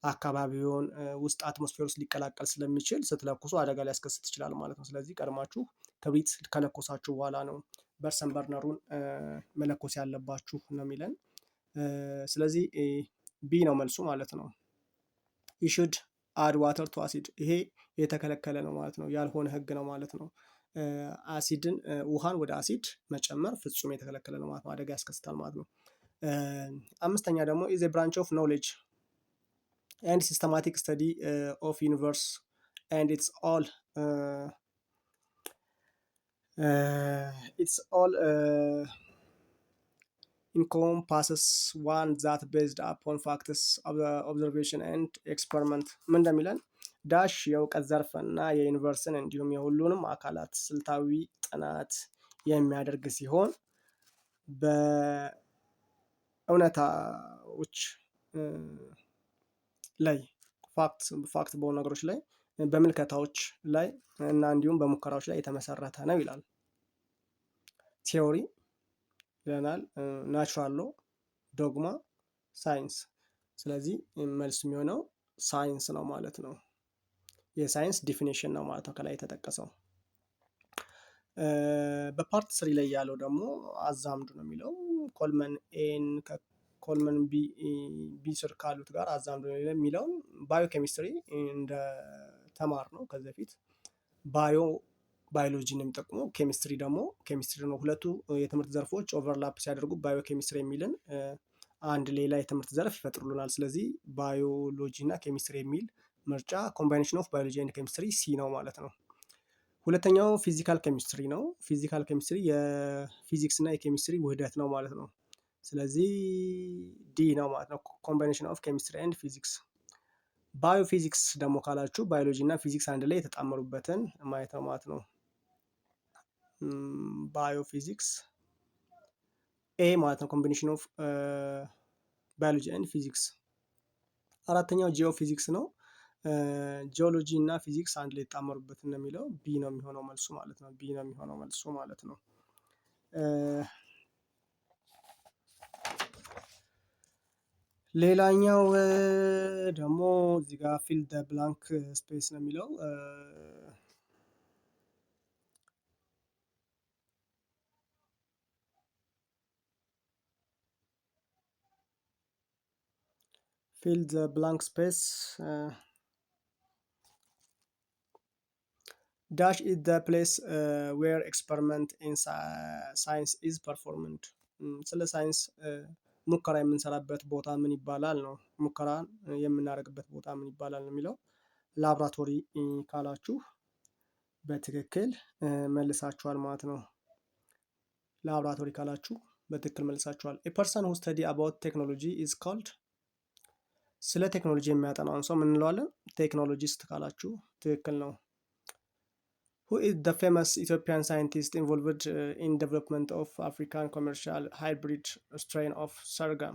አካባቢውን ውስጥ አትሞስፌር ውስጥ ሊቀላቀል ስለሚችል ስትለኩሱ አደጋ ሊያስከስት ይችላል ማለት ነው። ስለዚህ ቀድማችሁ ክብሪት ከለኮሳችሁ በኋላ ነው በርሰን በርነሩን መለኮስ ያለባችሁ ነው የሚለን። ስለዚህ ቢ ነው መልሱ ማለት ነው። you should add water to acid ይሄ የተከለከለ ነው ማለት ነው። ያልሆነ ህግ ነው ማለት ነው። አሲድን ውሃን ወደ አሲድ መጨመር ፍጹም የተከለከለ ነው ማለት ነው። አደጋ ያስከስታል ማለት ነው። አምስተኛ ደግሞ is a branch of knowledge and systematic study of universe and it's all encompasses one that based upon facts observation and experiment ምን እንደሚለን ዳሽ የእውቀት ዘርፍ እና የዩኒቨርስን እንዲሁም የሁሉንም አካላት ስልታዊ ጥናት የሚያደርግ ሲሆን በእውነታዎች ላይ ፋክት በሆኑ ነገሮች ላይ በምልከታዎች ላይ እና እንዲሁም በሙከራዎች ላይ የተመሰረተ ነው ይላል። ቲዮሪ ይለናል፣ ናቹራል ሎ፣ ዶግማ፣ ሳይንስ። ስለዚህ መልስ የሚሆነው ሳይንስ ነው ማለት ነው። የሳይንስ ዲፊኒሽን ነው ማለት ነው ከላይ የተጠቀሰው። በፓርት ስሪ ላይ ያለው ደግሞ አዛምዱ ነው የሚለው ኮልመን ኤን ከኮልመን ቢ ስር ካሉት ጋር አዛምዱ የሚለው ባዮ ኬሚስትሪ እንደ ተማር ነው ከዚህ በፊት ባዮሎጂ ነው የሚጠቁመው። ኬሚስትሪ ነው። ሁለቱ የትምህርት ዘርፎች ኦቨርላፕ ሲያደርጉ ባዮ ኬሚስትሪ የሚልን አንድ ሌላ የትምህርት ዘርፍ ይፈጥሩልናል። ስለዚህ ባዮሎጂ እና ኬሚስትሪ የሚል ምርጫ ኮምባይኔሽን ኦፍ ባዮሎጂ ኤንድ ኬሚስትሪ ሲ ነው ማለት ነው። ሁለተኛው ፊዚካል ኬሚስትሪ ነው። ፊዚካል ኬሚስትሪ የፊዚክስ እና የኬሚስትሪ ውህደት ነው ማለት ነው። ስለዚህ ዲ ነው ማለት ነው። ኮምባይኔሽን ኦፍ ኬሚስትሪ ኤንድ ፊዚክስ። ባዮ ፊዚክስ ደግሞ ካላችሁ ባዮሎጂ እና ፊዚክስ አንድ ላይ የተጣመሩበትን ማየት ነው ማለት ነው። ባዮ ፊዚክስ ኤ ማለት ነው። ኮምቢኔሽን ኦፍ ባዮሎጂ ኤንድ ፊዚክስ። አራተኛው ጂኦ ፊዚክስ ነው። ጂኦሎጂ እና ፊዚክስ አንድ ላይ የተጣመሩበት ነው የሚለው ቢ ነው የሚሆነው መልሱ ማለት ነው። ቢ ነው የሚሆነው መልሱ ማለት ነው። ሌላኛው ደግሞ እዚህ ጋር ፊል ደ ብላንክ ስፔስ ነው የሚለው fill the blank space dash is the place where experiment in science is performed ስለ ሳይንስ ሙከራ የምንሰራበት ቦታ ምን ይባላል ነው። ሙከራ የምናደርግበት ቦታ ምን ይባላል ነው የሚለው። ላብራቶሪ ካላችሁ በትክክል መልሳችኋል ማለት ነው። ላብራቶሪ ካላችሁ በትክክል መልሳችኋል። a person who study about technology is called ስለ ቴክኖሎጂ የሚያጠናውን ሰው ምን እንለዋለን? ቴክኖሎጂስት ካላችሁ ትክክል ነው። who is the famous Ethiopian scientist involved in development of African commercial hybrid strain of sorghum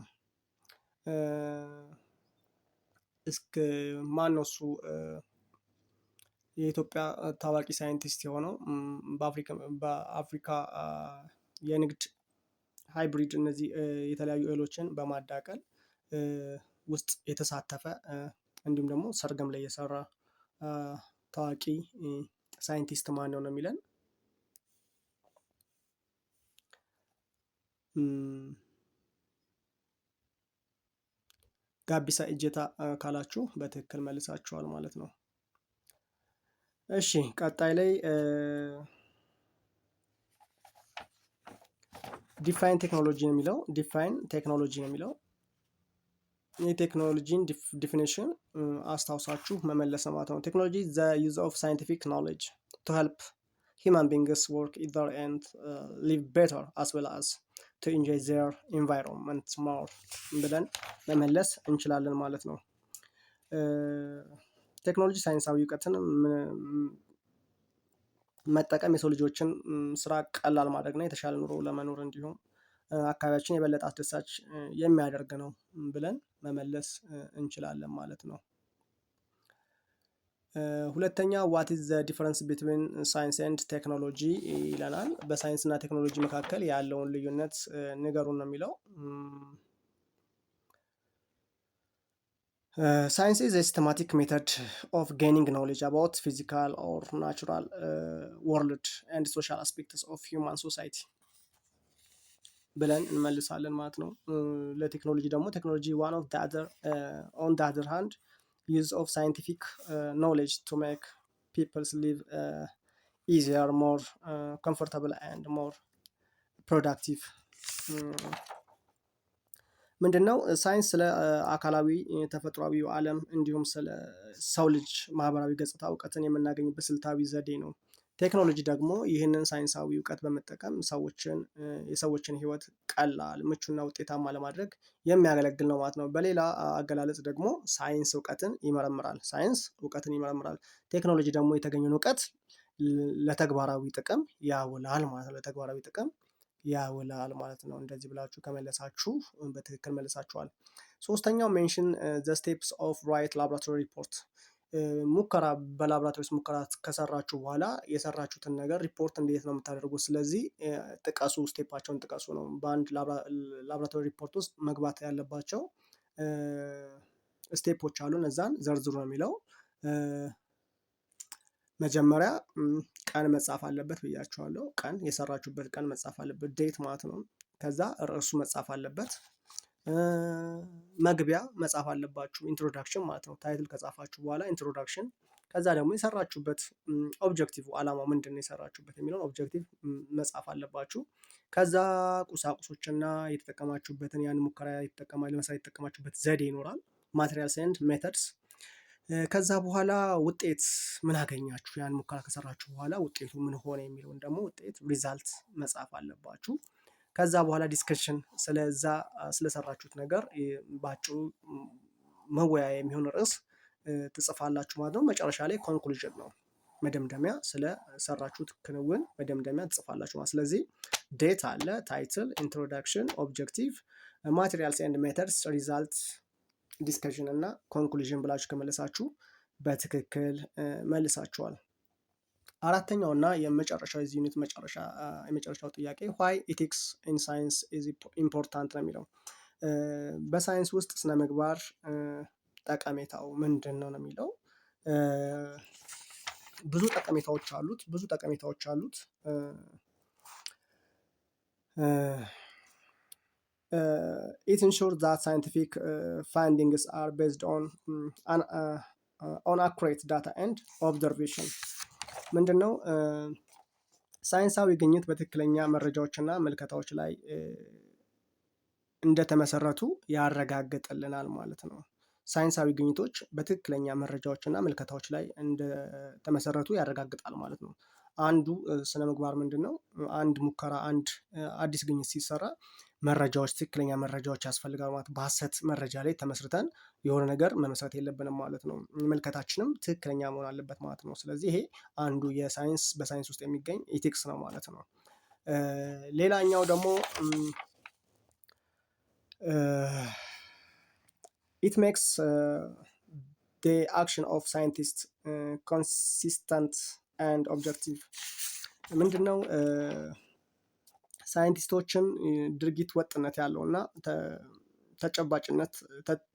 እስከ ማን ነው እሱ? የኢትዮጵያ ታዋቂ ሳይንቲስት የሆነው በአፍሪካ የንግድ ሃይብሪድ እነዚህ የተለያዩ እህሎችን በማዳቀል ውስጥ የተሳተፈ እንዲሁም ደግሞ ሰርገም ላይ የሰራ ታዋቂ ሳይንቲስት ማን ነው የሚለን። ጋቢሳ እጀታ ካላችሁ በትክክል መልሳችኋል ማለት ነው። እሺ ቀጣይ ላይ ዲፋይን ቴክኖሎጂ ነው የሚለው። ዲፋይን ቴክኖሎጂ ነው የሚለው። የቴክኖሎጂን ዲፊኒሽን አስታውሳችሁ መመለስ ማለት ነው። ቴክኖሎጂ ዘ ዩዝ ኦፍ ሳይንቲፊክ ኖሌጅ ቱ ሄልፕ ሂውማን ቢንግስ ወርክ ኢዘር ኤንድ ሊቭ ቤተር አስ ዌል አስ ቱ ኢንጆይ ዜር ኢንቫይሮንመንት ሞር ብለን መመለስ እንችላለን ማለት ነው። ቴክኖሎጂ ሳይንሳዊ እውቀትን መጠቀም የሰው ልጆችን ስራ ቀላል ማድረግ ነው። የተሻለ ኑሮ ለመኖር እንዲሁም አካባቢያችን የበለጠ አስደሳች የሚያደርግ ነው ብለን መመለስ እንችላለን ማለት ነው። ሁለተኛ ዋት ኢዝ ዘ ዲፈረንስ ቢትዊን ሳይንስ ኤንድ ቴክኖሎጂ ይለናል። በሳይንስ እና ቴክኖሎጂ መካከል ያለውን ልዩነት ንገሩን ነው የሚለው። ሳይንስ ኢዝ ኤ ሲስተማቲክ ሜተድ ኦፍ ጌኒንግ ኖሌጅ አባውት ፊዚካል ኦር ናቹራል ወርልድ ኤንድ ሶሻል አስፔክትስ ኦፍ ሂውማን ሶሳይቲ ብለን እንመልሳለን ማለት ነው። ለቴክኖሎጂ ደግሞ ቴክኖሎጂ ዋን ኦፍ ኦን ዘ አዘር ሃንድ ዩዝ ኦፍ ሳይንቲፊክ ኖሌጅ ቱ ሜክ ፒፕልስ ሊቭ ኢዚየር ሞር ኮምፎርታብል ኤንድ ሞር ፕሮዳክቲቭ። ምንድነው ሳይንስ ስለ አካላዊ ተፈጥሯዊው ዓለም እንዲሁም ስለ ሰው ልጅ ማህበራዊ ገጽታ እውቀትን የምናገኝበት ስልታዊ ዘዴ ነው። ቴክኖሎጂ ደግሞ ይህንን ሳይንሳዊ እውቀት በመጠቀም የሰዎችን ህይወት ቀላል ምቹና ውጤታማ ለማድረግ የሚያገለግል ነው ማለት ነው። በሌላ አገላለጽ ደግሞ ሳይንስ እውቀትን ይመረምራል። ሳይንስ እውቀትን ይመረምራል። ቴክኖሎጂ ደግሞ የተገኘውን እውቀት ለተግባራዊ ጥቅም ያውላል ማለት ነው። ለተግባራዊ ጥቅም ያውላል ማለት ነው። እንደዚህ ብላችሁ ከመለሳችሁ በትክክል መልሳችኋል። ሶስተኛው ሜንሽን ዘ ስቴፕስ ኦፍ ራይት ላቦራቶሪ ሪፖርት። ሙከራ በላቦራቶሪ ውስጥ ሙከራ ከሰራችሁ በኋላ የሰራችሁትን ነገር ሪፖርት እንዴት ነው የምታደርጉት? ስለዚህ ጥቀሱ፣ ስቴፓቸውን ጥቀሱ ነው። በአንድ ላቦራቶሪ ሪፖርት ውስጥ መግባት ያለባቸው ስቴፖች አሉ። እነዛን ዘርዝሩ ነው የሚለው። መጀመሪያ ቀን መጻፍ አለበት ብያችኋለሁ። ቀን የሰራችሁበት ቀን መጻፍ አለበት፣ ዴት ማለት ነው። ከዛ ርዕሱ መጻፍ አለበት። መግቢያ መጻፍ አለባችሁ፣ ኢንትሮዳክሽን ማለት ነው። ታይትል ከጻፋችሁ በኋላ ኢንትሮዳክሽን። ከዛ ደግሞ የሰራችሁበት ኦብጀክቲቭ ዓላማው ምንድን ነው የሰራችሁበት የሚለውን ኦብጀክቲቭ መጻፍ አለባችሁ። ከዛ ቁሳቁሶችና የተጠቀማችሁበትን ያን ሙከራ ለመስራት የተጠቀማችሁበት ዘዴ ይኖራል፣ ማቴሪያልስ ኤንድ ሜተድስ። ከዛ በኋላ ውጤት ምን አገኛችሁ? ያን ሙከራ ከሰራችሁ በኋላ ውጤቱ ምን ሆነ የሚለውን ደግሞ ውጤት ሪዛልት መጻፍ አለባችሁ። ከዛ በኋላ ዲስከሽን፣ ስለዛ ስለሰራችሁት ነገር ባጭሩ መወያያ የሚሆን ርዕስ ትጽፋላችሁ ማለት ነው። መጨረሻ ላይ ኮንክሉዥን ነው፣ መደምደሚያ፣ ስለሰራችሁት ክንውን መደምደሚያ ትጽፋላችሁ ማለት። ስለዚህ ዴት አለ፣ ታይትል፣ ኢንትሮዳክሽን፣ ኦብጀክቲቭ፣ ማቴሪያልስ ኤንድ ሜተድስ፣ ሪዛልት፣ ዲስከሽን እና ኮንክሉዥን ብላችሁ ከመለሳችሁ በትክክል መልሳችኋል። አራተኛው እና የመጨረሻው የዚህ ዩኒት የመጨረሻው ጥያቄ ዋይ ኢቲክስ ኢን ሳይንስ ኢዝ ኢምፖርታንት ነው የሚለው። በሳይንስ ውስጥ ስነ ምግባር ጠቀሜታው ምንድን ነው የሚለው። ብዙ ጠቀሜታዎች አሉት። It ensures that scientific findings are based on accurate data and observation። ምንድነው ሳይንሳዊ ግኝት በትክክለኛ መረጃዎችና ምልከታዎች ላይ እንደተመሰረቱ ያረጋግጥልናል ማለት ነው። ሳይንሳዊ ግኝቶች በትክክለኛ መረጃዎችና ምልከታዎች ላይ እንደተመሰረቱ ያረጋግጣል ማለት ነው። አንዱ ስነ ምግባር ምንድነው? አንድ ሙከራ፣ አንድ አዲስ ግኝት ሲሰራ ትክክለኛ መረጃዎች ያስፈልጋል ማለት። በሐሰት መረጃ ላይ ተመስርተን የሆነ ነገር መመስረት የለብንም ማለት ነው። ምልከታችንም ትክክለኛ መሆን አለበት ማለት ነው። ስለዚህ ይሄ አንዱ በሳይንስ ውስጥ የሚገኝ ኢቲክስ ነው ማለት ነው። ሌላኛው ደግሞ it makes the action of scientists consistent and objective። ምንድነው ሳይንቲስቶችን ድርጊት ወጥነት ያለው እና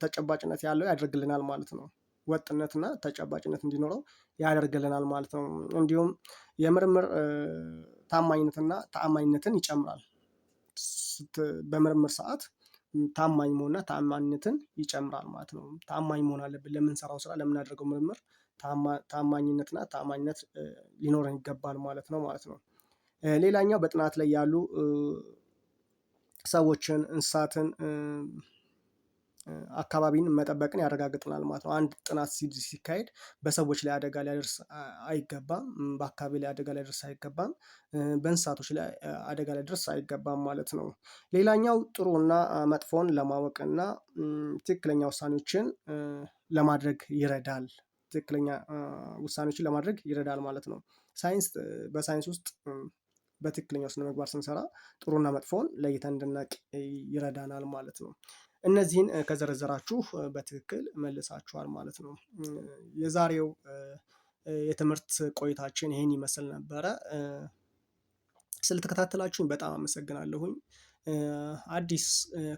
ተጨባጭነት ያለው ያደርግልናል ማለት ነው። ወጥነትና ተጨባጭነት እንዲኖረው ያደርግልናል ማለት ነው። እንዲሁም የምርምር ታማኝነትና ተአማኝነትን ይጨምራል። በምርምር ሰዓት ታማኝ መሆንና ተአማኝነትን ይጨምራል ማለት ነው። ታማኝ መሆን አለብን ለምንሰራው ስራ፣ ለምናደርገው ምርምር ታማኝነትና ተአማኝነት ሊኖረን ይገባል ማለት ነው። ሌላኛው በጥናት ላይ ያሉ ሰዎችን፣ እንስሳትን፣ አካባቢን መጠበቅን ያረጋግጥናል ማለት ነው። አንድ ጥናት ሲካሄድ በሰዎች ላይ አደጋ ሊያደርስ አይገባም፣ በአካባቢ ላይ አደጋ ሊያደርስ አይገባም፣ በእንስሳቶች ላይ አደጋ ሊያደርስ አይገባም ማለት ነው። ሌላኛው ጥሩና መጥፎን ለማወቅና ትክክለኛ ውሳኔዎችን ለማድረግ ይረዳል። ማለት ነው። በሳይንስ ውስጥ በትክክለኛው ስነ ምግባር ስንሰራ ጥሩና መጥፎን ለይተን እንድናውቅ ይረዳናል ማለት ነው። እነዚህን ከዘረዘራችሁ በትክክል መልሳችኋል ማለት ነው። የዛሬው የትምህርት ቆይታችን ይሄን ይመስል ነበረ። ስለተከታተላችሁኝ በጣም አመሰግናለሁኝ። አዲስ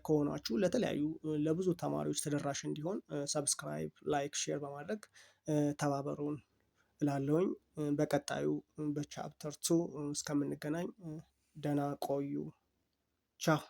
ከሆናችሁ ለብዙ ተማሪዎች ተደራሽ እንዲሆን ሰብስክራይብ፣ ላይክ፣ ሼር በማድረግ ተባበሩን እላለሁኝ። በቀጣዩ በቻፕተር 2 እስከምንገናኝ ደህና ቆዩ። ቻው።